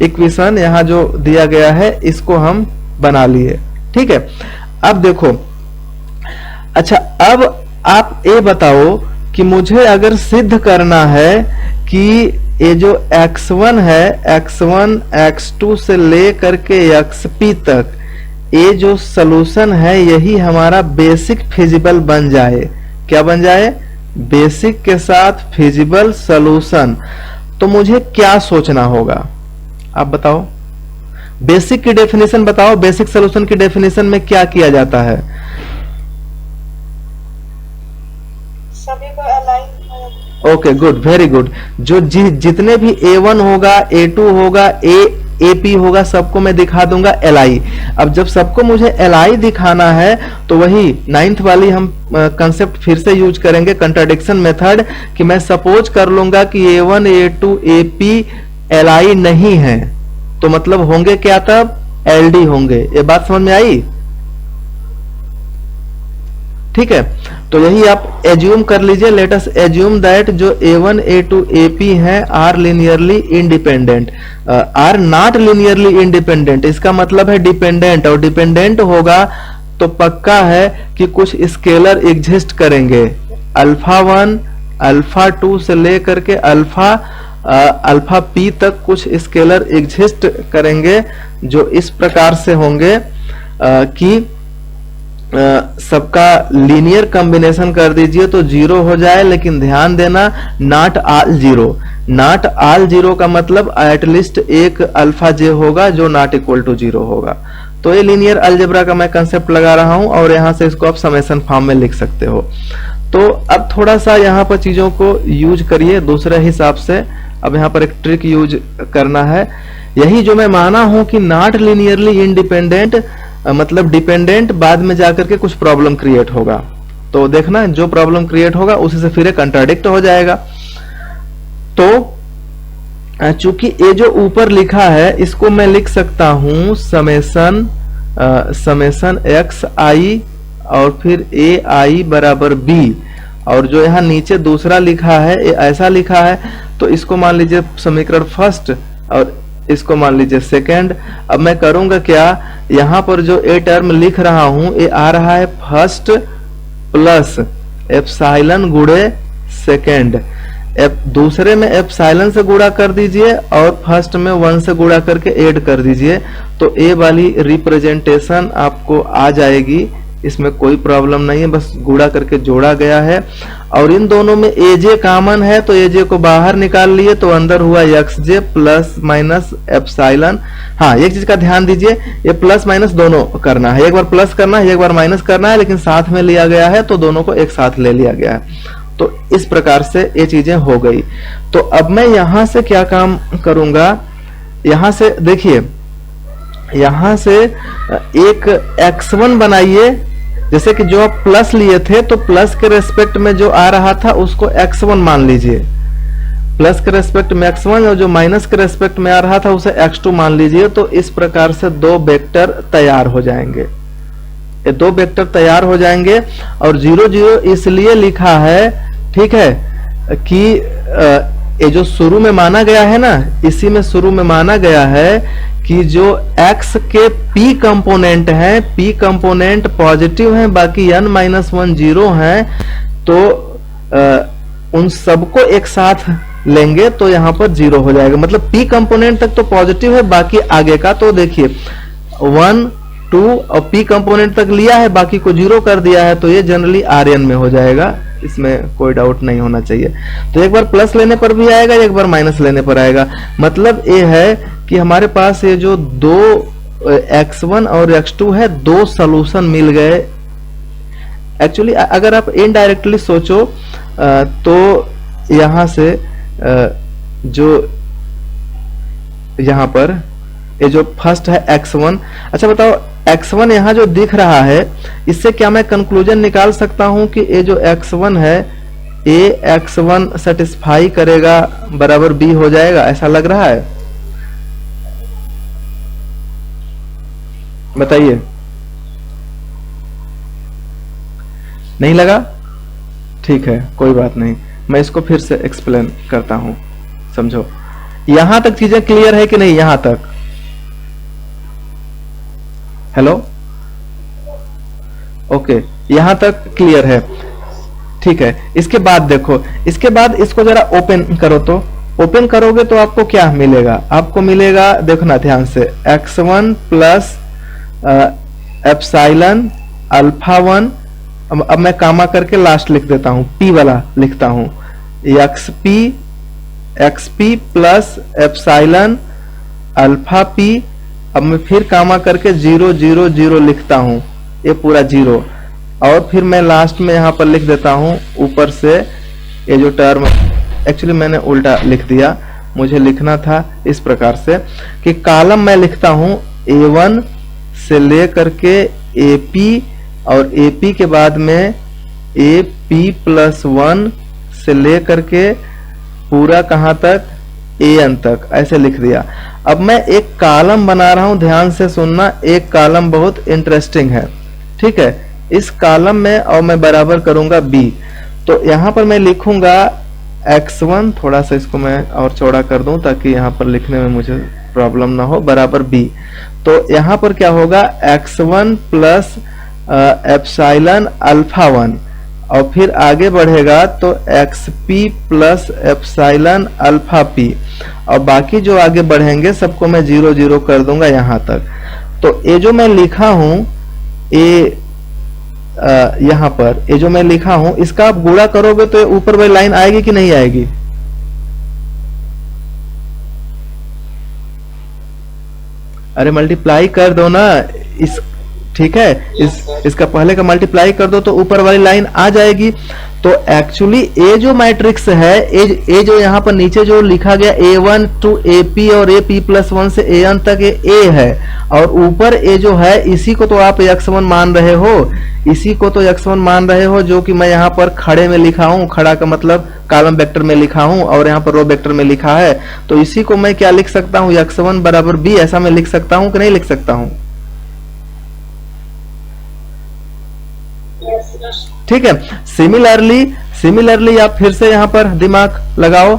इक्वेशन यहाँ जो दिया गया है इसको हम बना लिए। ठीक है, अब देखो, अच्छा अब आप ये बताओ कि मुझे अगर सिद्ध करना है कि ये जो x1 है, x1 x2 से ले करके xp तक, ये जो सॉल्यूशन है यही हमारा बेसिक फिजिबल बन जाए। क्या बन जाए? बेसिक के साथ फिजिबल सॉल्यूशन। तो मुझे क्या सोचना होगा, आप बताओ। बेसिक की डेफिनेशन बताओ, बेसिक सॉल्यूशन की डेफिनेशन में क्या किया जाता है? सभी को align. Okay, good, very good. जो जितने भी a1 होगा, a2 होगा, एपी होगा, सबको मैं दिखा दूंगा एलआई। अब जब सबको मुझे एलआई दिखाना है तो वही 9th वाली हम कंसेप्ट फिर से यूज करेंगे, कंट्राडिक्शन मेथड, कि मैं सपोज कर लूंगा कि A1 A2 AP एलआई नहीं है, तो मतलब होंगे क्या, तब एलडी होंगे। ये बात समझ में आई? ठीक है, तो यही आप एज्यूम कर लीजिए। लेट अस एज्यूम दैट जो A1 A2 AP हैं are linearly independent, or not linearly independent. इसका मतलब है डिपेंडेंट, और डिपेंडेंट होगा तो पक्का है कि कुछ स्केलर एग्जिस्ट करेंगे। अल्फा 1 अल्फा 2 से लेकर के अल्फा पी तक कुछ स्केलर एग्जिस्ट करेंगे जो इस प्रकार से होंगे कि सबका लीनियर कॉम्बिनेशन कर दीजिए तो 0 हो जाए। लेकिन ध्यान देना, नॉट ऑल 0, नॉट ऑल 0 का मतलब एटलीस्ट एक अल्फा जे होगा जो नॉट इक्वल टू 0 होगा। तो ये लीनियर अलजेब्रा का मैं कंसेप्ट लगा रहा हूं और यहां से इसको आप समेशन फॉर्म में लिख सकते हो। तो अब थोड़ा सा यहां पर चीजों को यूज करिए दूसरे हिसाब से। अब यहां पर एक ट्रिक यूज करना है, यही जो मैं माना हूं कि नॉट लीनियरली इंडिपेंडेंट मतलब डिपेंडेंट, बाद में जाकर के कुछ प्रॉब्लम क्रिएट होगा। तो देखना, जो प्रॉब्लम क्रिएट होगा उसी से फिर कंट्राडिक्ट हो जाएगा। तो चूंकि ये जो ऊपर लिखा है इसको मैं लिख सकता हूं समेशन एक्स आई और फिर ए आई बराबर बी, और जो यहाँ नीचे दूसरा लिखा है ये ऐसा लिखा है, तो इसको मान लीजिए समीकरण फर्स्ट और इसको मान लीजिए सेकंड। अब मैं करूंगा क्या, यहां पर जो ए टर्म लिख रहा हूं ये आ रहा है फर्स्ट प्लस एप्सिलॉन गुणे सेकंड। दूसरे में एप्सिलॉन से गुणा कर दीजिए और फर्स्ट में 1 से गुणा करके ऐड कर दीजिए, तो ए वाली रिप्रेजेंटेशन आपको आ जाएगी। इसमें कोई प्रॉब्लम नहीं है, बस गुणा करके जोड़ा गया है। और इन दोनों में एजे कॉमन है तो एजे को बाहर निकाल लिए, तो अंदर हुआ एक्स जे प्लस माइनस एप्सिलॉन। हाँ, एक चीज का ध्यान दीजिए, ये प्लस माइनस दोनों करना है, एक बार प्लस करना है एक बार माइनस करना है, लेकिन साथ में लिया गया है तो दोनों को एक साथ ले लिया गया है। तो इस प्रकार से ये चीजें हो गई। तो अब मैं यहां से क्या काम करूंगा, यहां से देखिए, यहां से एक x1 बनाइए। जैसे कि जो आप प्लस लिए थे तो प्लस के रेस्पेक्ट में जो आ रहा था उसको x1 मान लीजिए, प्लस के रेस्पेक्ट में x1, और जो माइनस के रेस्पेक्ट में आ रहा था उसे x2 मान लीजिए। तो इस प्रकार से दो वेक्टर तैयार हो जाएंगे, ये दो वेक्टर तैयार हो जाएंगे। और 0 0 इसलिए लिखा है, ठीक है, कि ये जो शुरू में माना गया है ना, इसी में शुरू में माना गया है कि जो x के p कंपोनेंट हैं, p कंपोनेंट पॉजिटिव हैं, बाकी n-1 0 हैं, तो उन सबको एक साथ लेंगे तो यहां पर 0 हो जाएगा। मतलब p कंपोनेंट तक तो पॉजिटिव है, बाकी आगे का तो देखिए 1 2 और p कंपोनेंट तक लिया है, बाकी को 0 कर दिया है, तो ये जनरली Rn में हो जाएगा, इसमें कोई डाउट नहीं होना चाहिए। तो एक बार प्लस लेने पर भी आएगा, एक बार माइनस लेने पर आएगा। मतलब ये है कि हमारे पास ये जो दो x1 और x2 है, दो सॉल्यूशन मिल गए। एक्चुअली अगर आप इनडायरेक्टली सोचो तो यहां से जो यहां पर ये जो फर्स्ट है x1, अच्छा बताओ x1 यहाँ जो दिख रहा है इससे क्या मैं कंक्लूजन निकाल सकता हूं कि ये जो x1 है ये x1 सेटिस्फाई करेगा बराबर b हो जाएगा, ऐसा लग रहा है? बताइए, नहीं लगा? ठीक है, कोई बात नहीं, मैं इसको फिर से एक्सप्लेन करता हूं, समझो। यहां तक चीजें क्लियर है कि नहीं? यहां तक हेलो, ओके, यहां तक क्लियर है, ठीक है। इसके बाद देखो, इसके बाद इसको जरा ओपन करो, तो ओपन करोगे तो आपको क्या मिलेगा? आपको मिलेगा, देखना ध्यान से, x1 प्लस एप्सिलॉन अल्फा 1, अब मैं कामा करके लास्ट लिख देता हूं, p वाला लिखता हूं, xp plus epsilon alpha p। अब मैं फिर कामा करके 0 0 0 लिखता हूं, ये पूरा 0, और फिर मैं लास्ट में यहां पर लिख देता हूं ऊपर से ये जो टर्म, एक्चुअली मैंने उल्टा लिख दिया, मुझे लिखना था इस प्रकार से कि कॉलम मैं लिखता हूं A1 से लेकर के AP और AP के बाद में AP+1 से लेकर के पूरा कहां तक AN तक ऐसे लिख दिया। अब मैं एक कॉलम बना रहा हूं, ध्यान से सुनना, एक कॉलम बहुत इंटरेस्टिंग है, ठीक है। इस कॉलम में और मैं बराबर करूंगा B, तो यहां पर मैं लिखूंगा x1, थोड़ा सा इसको मैं और चौड़ा कर दूं ताकि यहां पर लिखने में मुझे प्रॉब्लम ना हो, बराबर B। तो यहां पर क्या होगा x1 प्लस एप्सिलॉन अल्फा 1 और फिर आगे बढ़ेगा तो xp plus epsilon alpha p और बाकी जो आगे बढ़ेंगे सबको मैं 0 0 कर दूंगा यहां तक। तो ये जो मैं लिखा हूं ये यहां पर ये जो मैं लिखा हूं इसका आप गुणा करोगे तो ऊपर वाली लाइन आएगी कि नहीं आएगी? अरे मल्टीप्लाई कर दो ना इस, ठीक है, इसका पहले का मल्टीप्लाई कर दो तो ऊपर वाली लाइन आ जाएगी। तो एक्चुअली ये जो मैट्रिक्स है, ये जो यहाँ पर नीचे जो लिखा गया A1 to AP और AP+1 से AN तक ये A है और ऊपर ये जो है इसी को तो आप x1 मान रहे हो, इसी को तो x1 मान रहे हो, जो कि मैं यहाँ पर खड़े में लिखा हूँ, खड़ा का मतलब कॉलम वेक्टर में लिखा हूँ और यहाँ पर रो वेक्टर में लिखा है। तो इसी को मैं क्या लिख सकता हूँ, x1 बराबर B, ऐसा मैं लिख सकता हूँ कि नहीं लिख सकता हूँ? ठीक है। सिमिलरली आप फिर से यहाँ पर दिमाग लगाओ,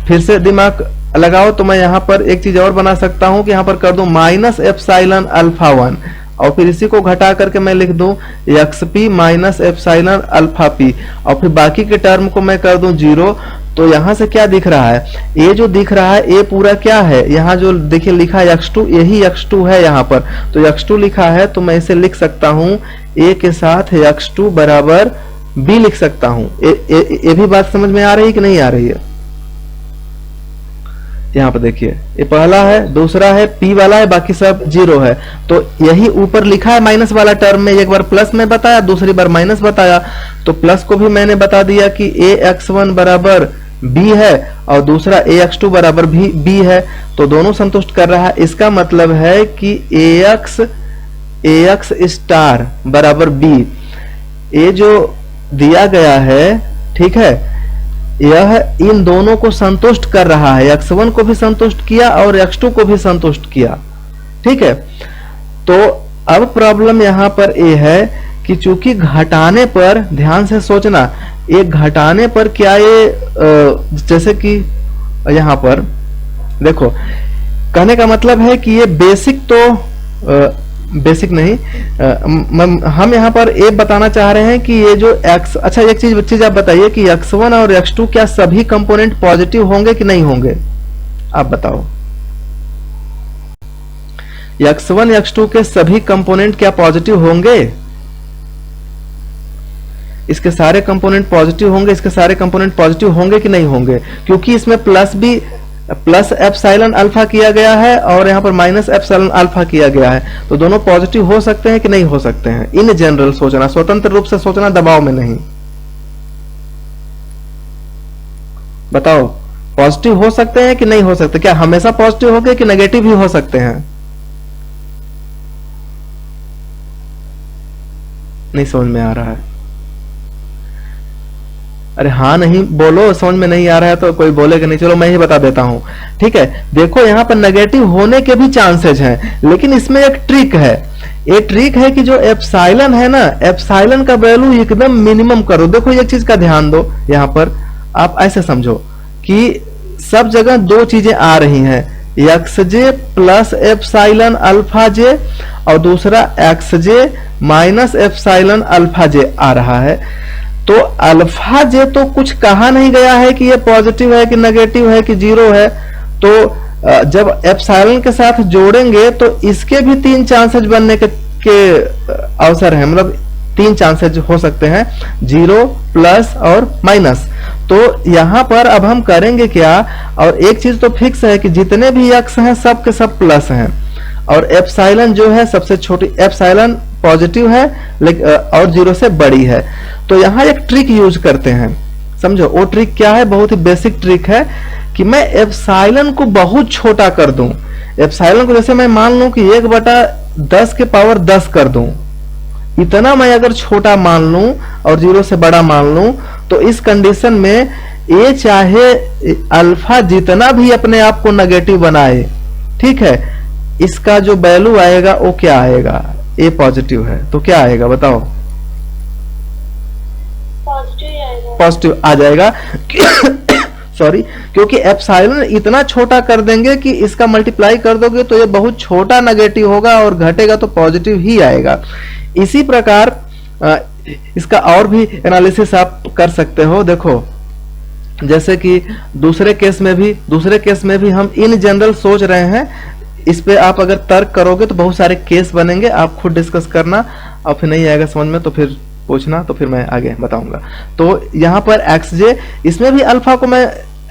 फिर से दिमाग लगाओ, तो मैं यहाँ पर एक चीज और बना सकता हूँ कि यहाँ पर कर दूं माइनस एप्सिलॉन अल्फा 1 और फिर इसी को घटा करके मैं लिख दूं xp minus epsilon alpha p और फिर बाकी के टर्म को मैं कर दूं 0। तो यहाँ से क्या दिख रहा है, ये जो दिख रहा है ये पूरा क्या है, यहाँ जो देखिए लिखा है x2, यही x2 है यहाँ पर, तो x2 लिखा है तो मैं इसे लिख सकता हूँ a के साथ x2 बराबर b लिख सकता हूँ। ये भी बात समझ में आ रही है कि नहीं आ रही है? यहाँ पर देखिए ये पहला है, दूसरा है p वाला है, बाकी सब 0 है। तो यही ऊपर लिखा है माइनस वाला टर्म में, एक बार प्लस में बताया, दूसरी बार माइनस बताया, तो प्लस को भी मैंने बता दिया कि ax1 बराबर b है और दूसरा ax2 बराबर भी b है, तो दोनों संतुष्ट कर रहा है। इसका मतलब है कि ax स्टार बराबर b, ये जो दिया गया है, ठीक है, यह इन दोनों को संतुष्ट कर रहा है, x1 को भी संतुष्ट किया और x2 को भी संतुष्ट किया, ठीक है। तो अब प्रॉब्लम यहां पर यह है कि चूंकि घटाने पर, ध्यान से सोचना, ये घटाने पर क्या ये जैसे कि यहां पर देखो, कहने का मतलब है कि ये बेसिक तो बेसिक नहीं, हम यहाँ पर ये बताना चाह रहे हैं कि ये जो x, अच्छा एक चीज आप बताइए कि x1 और x2 क्या सभी कंपोनेंट पॉजिटिव होंगे कि नहीं होंगे, आप बताओ। x1 x2 के सभी कंपोनेंट क्या पॉजिटिव होंगे? इसके सारे कंपोनेंट पॉजिटिव होंगे, इसके सारे कंपोनेंट पॉजिटिव होंगे कि नहीं होंगे? क्योंकि इसमें प्लस एप्सिलॉन अल्फा किया गया है और यहाँ पर माइनस एप्सिलॉन अल्फा किया गया है, तो दोनों पॉजिटिव हो सकते हैं कि नहीं हो सकते हैं? इन जनरल सोचना, स्वतंत्र रूप से सोचना, दबाव में नहीं। बताओ, पॉजिटिव हो सकते हैं कि नहीं हो सकते? क्या हमेशा पॉजिटिव होंगे कि नेगेटिव भी हो सकते हैं? नहीं समझ में आ रहा है? अरे हाँ नहीं बोलो, समझ में नहीं आ रहा है तो कोई बोलेगा नहीं, चलो मैं ही बता देता हूं, ठीक है। देखो यहाँ पर नेगेटिव होने के भी चांसेस हैं, लेकिन इसमें एक ट्रिक है। ये ट्रिक है कि जो एप्सिलॉन है ना, एप्सिलॉन का वैल्यू एकदम मिनिमम करो। देखो एक चीज का ध्यान दो, यहाँ पर आप ऐसे समझो कि सब जगह दो चीजें आ रही हैं, xj plus epsilon alpha J और दूसरा xj minus epsilon alpha J आ रहा है। तो अल्फा जे तो कुछ कहा नहीं गया है कि ये पॉजिटिव है कि नेगेटिव है कि 0 है, तो जब एप्सिलॉन के साथ जोड़ेंगे तो इसके भी 3 चांसेस बनने के अवसर हैं, मतलब 3 चांसेस हो सकते हैं, 0 प्लस और माइनस। तो यहां पर अब हम करेंगे क्या, और एक चीज तो फिक्स है कि जितने भी x हैं सब के सब प्लस हैं और एप्सिलॉन जो है सबसे छोटी, एप्सिलॉन पॉजिटिव है लेकिन और 0 से बड़ी है। तो यहां एक ट्रिक यूज करते हैं, समझो वो ट्रिक क्या है, बहुत ही बेसिक ट्रिक है कि मैं एप्सिलॉन को बहुत छोटा कर दूं। एप्सिलॉन को जैसे मैं मान लूं कि 1/10 के पावर 10 कर दूं, इतना मैं अगर छोटा मान लूं और 0 से बड़ा मान लूं, तो इस कंडीशन में ए चाहे अल्फा जितना भी अपने आप को नेगेटिव बनाए, ठीक है, इसका जो वैल्यू आएगा वो क्या आएगा, ए पॉजिटिव है तो क्या आएगा बताओ, पॉजिटिव आ जाएगा। सॉरी, क्योंकि एप्सिलॉन इतना छोटा कर देंगे कि इसका मल्टीप्लाई कर दोगे तो ये बहुत छोटा नेगेटिव होगा और घटेगा तो पॉजिटिव ही आएगा। इसी प्रकार इसका और भी एनालिसिस आप कर सकते हो। देखो जैसे कि दूसरे केस में भी हम इन जनरल सोच रहे हैं, इस पे आप अगर तर्क करोगे तो बहुत सारे केस बनेंगे, आप खुद डिस्कस करना और फिर नहीं आएगा समझ में तो फिर पूछना, तो फिर मैं आगे बताऊंगा। तो यहाँ पर XJ, इसमें भी अल्फा को मैं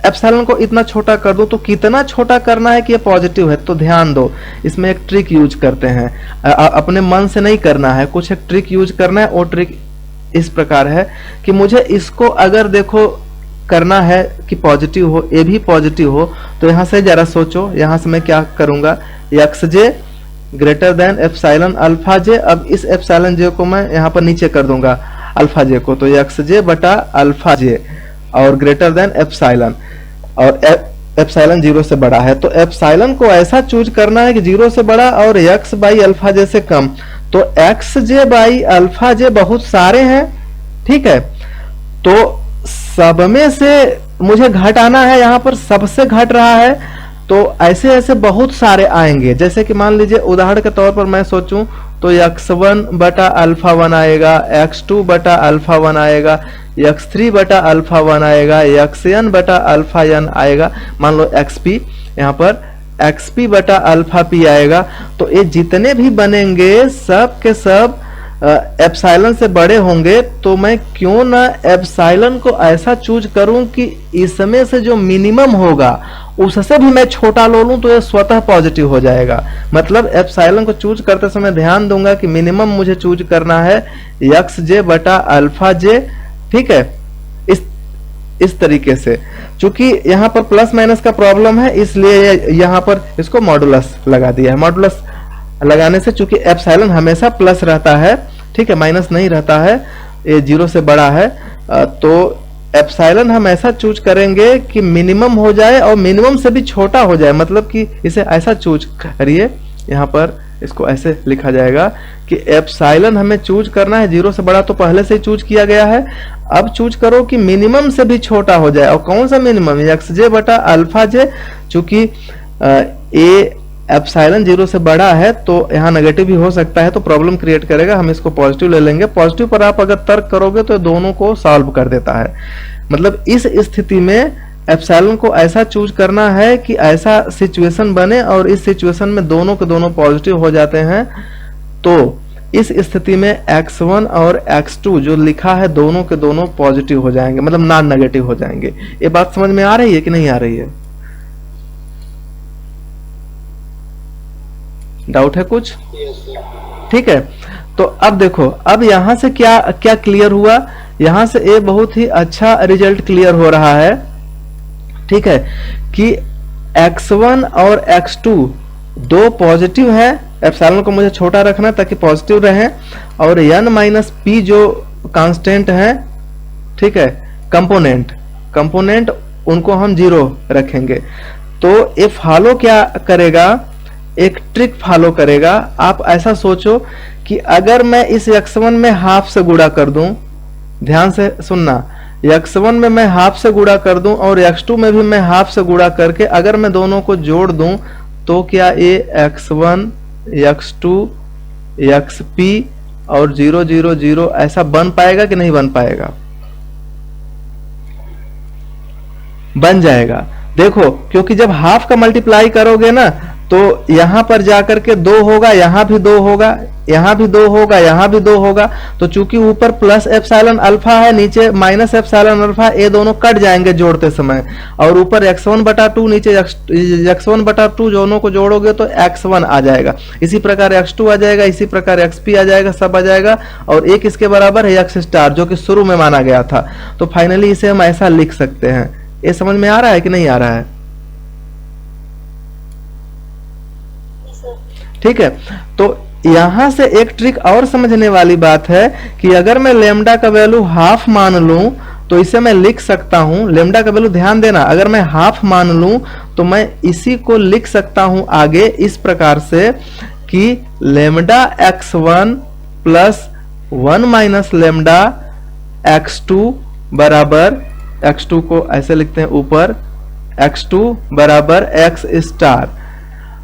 एप्सिलॉन को इतना छोटा कर दूं तो कितना छोटा करना है कि ये पॉजिटिव है, तो ध्यान दो इसमें एक ट्रिक यूज करते हैं, अपने मन से नहीं करना है, कुछ एक ट्रिक यूज करना है। वो ट्रिक इस प्रकार है कि मुझे इसको अगर देखो करना है कि पॉजिटिव हो, ए भी पॉजिटिव हो, तो यहाँ से जरा सोचो, यहाँ से मैं क्या करूंगा, XJ greater than epsilon alpha जे। अब इस एप्सिलॉन जे को मैं यहाँ पर नीचे कर दूंगा अल्फा जे को, तो XJ बटा अल्फा जे और ग्रेटर देन एप्सिलॉन, और एप्सिलॉन 0 से बड़ा है, तो एप्सिलॉन को ऐसा चूज करना है कि 0 से बड़ा और x बाई अल्फा जे से कम। तो XJ बाई अल्फा जे बहुत सारे हैं, ठीक है, तो सब में से मुझे घटाना है, यहाँ पर सबसे घट रहा है, तो ऐसे ऐसे बहुत सारे आएंगे। जैसे कि मान लीजिए उदाहरण के तौर पर मैं सोचूं तो x1 बटा अल्फा 1 आएगा, x2 बटा अल्फा 1 आएगा, x3 बटा अल्फा 1 आएगा, xn बटा अल्फा n आएगा, मान लो xp, यहाँ पर xp बटा अल्फा p आएगा। तो ये जितने भी बनेंगे सब के सब एप्सिलॉन से बड़े होंगे, तो मैं क्यों ना एप्सिलॉन को ऐसा चूज करूं कि इसमें से जो मिनिमम होगा उससे भी मैं छोटा ले लूं तो ये स्वतः पॉजिटिव हो जाएगा। मतलब एप्सिलॉन को चूज करते समय ध्यान दूंगा कि मिनिमम मुझे चूज करना है XJ बटा अल्फा जे, ठीक है, इस तरीके से। चूंकि यहाँ पर प्लस माइनस का प्रॉब्लम है, इसलिए यहाँ पर इसको मॉडुलस लगा दिया है। मॉडुलस लगाने से चूंकि एप्सिलॉन हमेशा प्लस रहता है, ठीक है, माइनस नहीं रहता है, ये 0 से बड़ा है, तो एप्सिलॉन हम ऐसा चूज करेंगे कि मिनिमम हो जाए और मिनिमम से भी छोटा हो जाए। मतलब कि इसे ऐसा चूज करिए, यहाँ पर इसको ऐसे लिखा जाएगा कि एप्सिलॉन हमें चूज करना है 0 से बड़ा, तो पहले से ही चूज किया गया है। अब चूज करो कि मिनिमम से भी छोटा हो जाए, और कौन सा मिनिमम, XJ बटा अल्फा जे। चूंकि ए एप्सिलॉन 0 से बड़ा है तो यहाँ नेगेटिव भी हो सकता है, तो प्रॉब्लम क्रिएट करेगा, हम इसको पॉजिटिव ले लेंगे। पॉजिटिव पर आप अगर तर्क करोगे तो दोनों को सॉल्व कर देता है। मतलब इस स्थिति में एप्सिलॉन को ऐसा चूज करना है कि ऐसा सिचुएशन बने और इस सिचुएशन में दोनों के दोनों पॉजिटिव हो जाते हैं। तो इस स्थिति में x1 और x2 जो लिखा है दोनों के दोनों पॉजिटिव हो जाएंगे, मतलब नॉन नेगेटिव हो जाएंगे। ये बात समझ में आ रही है कि नहीं आ रही है? डाउट है कुछ? ठीक है, तो अब देखो, अब यहां से क्या क्या क्लियर हुआ, यहां से ये बहुत ही अच्छा रिजल्ट क्लियर हो रहा है, ठीक है, कि x1 और x2 दो पॉजिटिव है। एप्सिलॉन को मुझे छोटा रखना ताकि पॉजिटिव रहे, और n माइनस p जो कांस्टेंट है, ठीक है, कंपोनेंट उनको हम 0 रखेंगे। तो ये फॉलो क्या करेगा, एक ट्रिक फॉलो करेगा। आप ऐसा सोचो कि अगर मैं इस x1 में हाफ से गुणा कर दूं, ध्यान से सुनना, x1 में मैं हाफ से गुणा कर दूं और x2 में भी मैं हाफ से गुणा करके अगर मैं दोनों को जोड़ दूं, तो क्या ये x1 x2 xp और 0 0 0 ऐसा बन पाएगा कि नहीं बन पाएगा? बन जाएगा। देखो, क्योंकि जब हाफ का मल्टीप्लाई करोगे ना, तो यहां पर जाकर के 2 होगा, यहां भी 2 होगा, यहां भी 2 होगा, यहां भी 2 होगा। तो चूंकि ऊपर प्लस एप्सिलॉन अल्फा है, नीचे माइनस एप्सिलॉन अल्फा, ये दोनों कट जाएंगे जोड़ते समय, और ऊपर x1 बटा 2 नीचे x1 बटा 2 दोनों को जोड़ोगे तो x1 आ जाएगा। इसी प्रकार x2 आ जाएगा, इसी प्रकार xp आ जाएगा, सब आ जाएगा, और एक इसके बराबर है x स्टार जो कि शुरू में माना गया था। तो फाइनली इसे हम ऐसा लिख सकते हैं। ये समझ में आ रहा है कि नहीं आ रहा है? सर। ठीक है, तो यहां से एक ट्रिक और समझने वाली बात है कि अगर मैं लेमडा का वैल्यू हाफ मान लूं तो इसे मैं लिख सकता हूं, लेमडा का वैल्यू ध्यान देना, अगर मैं हाफ मान लूं तो मैं इसी को लिख सकता हूं आगे इस प्रकार से कि lambda x1 plus 1 minus lambda x2 बराबर, x2 को ऐसे लिखते हैं ऊपर, x2 बराबर x स्टार।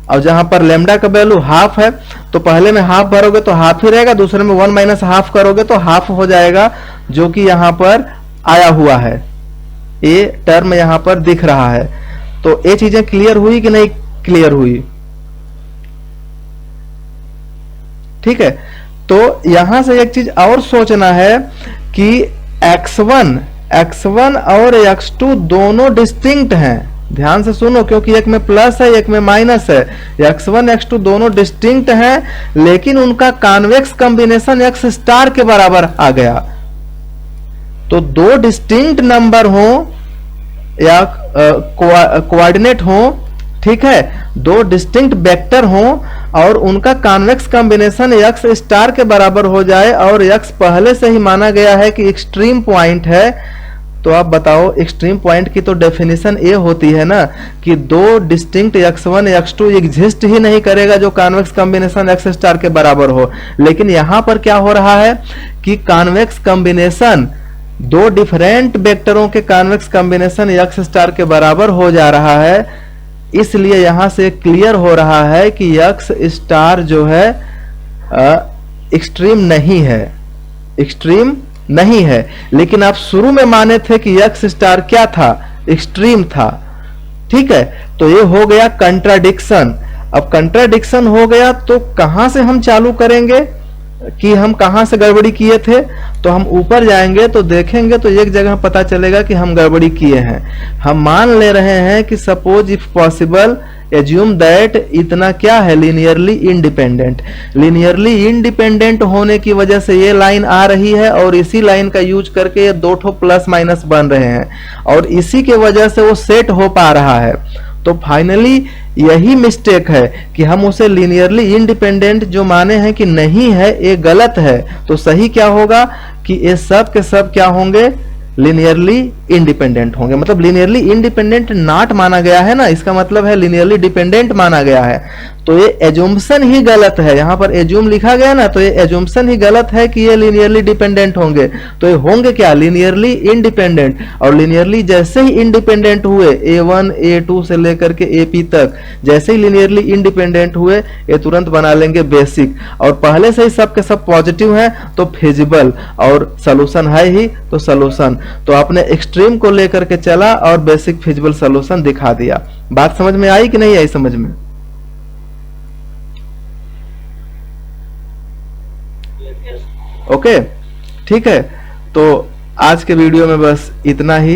और जहां पर लेमडा का वैल्यू हाफ है तो पहले में हाफ भरोगे तो हाफ ही रहेगा, दूसरे में 1 माइनस हाफ करोगे तो हाफ हो जाएगा, जो कि यहां पर आया हुआ है, ये टर्म यहां पर दिख रहा है। तो ये चीजें क्लियर हुई कि नहीं क्लियर हुई? ठीक है, तो यहां से एक चीज और सोचना है कि x1 और x2 दोनों डिस्टिंक्ट हैं, ध्यान से सुनो, क्योंकि एक में प्लस है एक में माइनस है। x1 x2 दोनों डिस्टिंक्ट हैं, लेकिन उनका कॉन्वेक्स कॉम्बिनेशन x स्टार के बराबर आ गया। तो दो डिस्टिंक्ट नंबर हो या कोऑर्डिनेट हो, ठीक है, दो डिस्टिंक्ट वेक्टर हो और उनका कॉन्वेक्स कॉम्बिनेशन x स्टार के बराबर हो जाए और x पहले से ही माना गया है कि एक्सट्रीम पॉइंट है, तो आप बताओ एक्सट्रीम पॉइंट की तो डेफिनेशन ये होती है ना कि दो डिस्टिंक्ट x1 x2 एग्जिस्ट ही नहीं करेगा जो कॉन्वेक्स कॉम्बिनेशन x स्टार के बराबर हो। लेकिन यहां पर क्या हो रहा है कि कॉन्वेक्स कॉम्बिनेशन दो डिफरेंट वेक्टरों के कॉन्वेक्स कॉम्बिनेशन x स्टार के बराबर हो जा रहा है, इसलिए यहां से क्लियर हो रहा है कि x स्टार जो है एक्सट्रीम नहीं है, एक्सट्रीम नहीं है। लेकिन आप शुरू में माने थे कि x स्टार क्या था, एक्सट्रीम था। ठीक है, तो ये हो गया कंट्राडिक्शन। अब कंट्राडिक्शन हो गया तो कहां से हम चालू करेंगे कि हम कहां से गड़बड़ी किए थे? तो हम ऊपर जाएंगे तो देखेंगे तो एक जगह पता चलेगा कि हम गड़बड़ी किए हैं। हम मान ले रहे हैं कि suppose if possible assume that इतना क्या है, लीनियरली इंडिपेंडेंट। लीनियरली इंडिपेंडेंट होने की वजह से ये लाइन आ रही है और इसी लाइन का यूज करके ये दो ठो प्लस माइनस बन रहे हैं और इसी के वजह से वो सेट हो पा रहा है। तो फाइनली यही मिस्टेक है कि हम उसे लीनियरली इंडिपेंडेंट जो माने हैं कि नहीं है, ये गलत है। तो सही क्या होगा कि ये सब के सब क्या होंगे, लीनियरली इंडिपेंडेंट होंगे। मतलब लीनियरली इंडिपेंडेंट नॉट माना गया है ना, इसका मतलब है लीनियरली डिपेंडेंट माना गया है। तो ये एज्यूम्पशन ही गलत है, यहां पर एज्यूम लिखा गया ना, तो ये एज्यूम्पशन ही गलत है कि ये लीनियरली डिपेंडेंट होंगे। तो ये होंगे क्या, लीनियरली इंडिपेंडेंट। और लीनियरली जैसे ही इंडिपेंडेंट हुए A1 A2 से लेकर के AP तक, जैसे ही लीनियरली इंडिपेंडेंट हुए ये तुरंत बना लेंगे बेसिक। और पहले से ही सब के सब पॉजिटिव हैं तो फिजिबल, और सोल्यूशन है ही तो सोल्यूशन। तो आपने एक्सट्रीम को लेकर के चला और बेसिक फिजिबल सोल्यूशन दिखा दिया। बात समझ में आई कि नहीं आई समझ में? ओके, ठीक है। तो आज के वीडियो में बस इतना ही।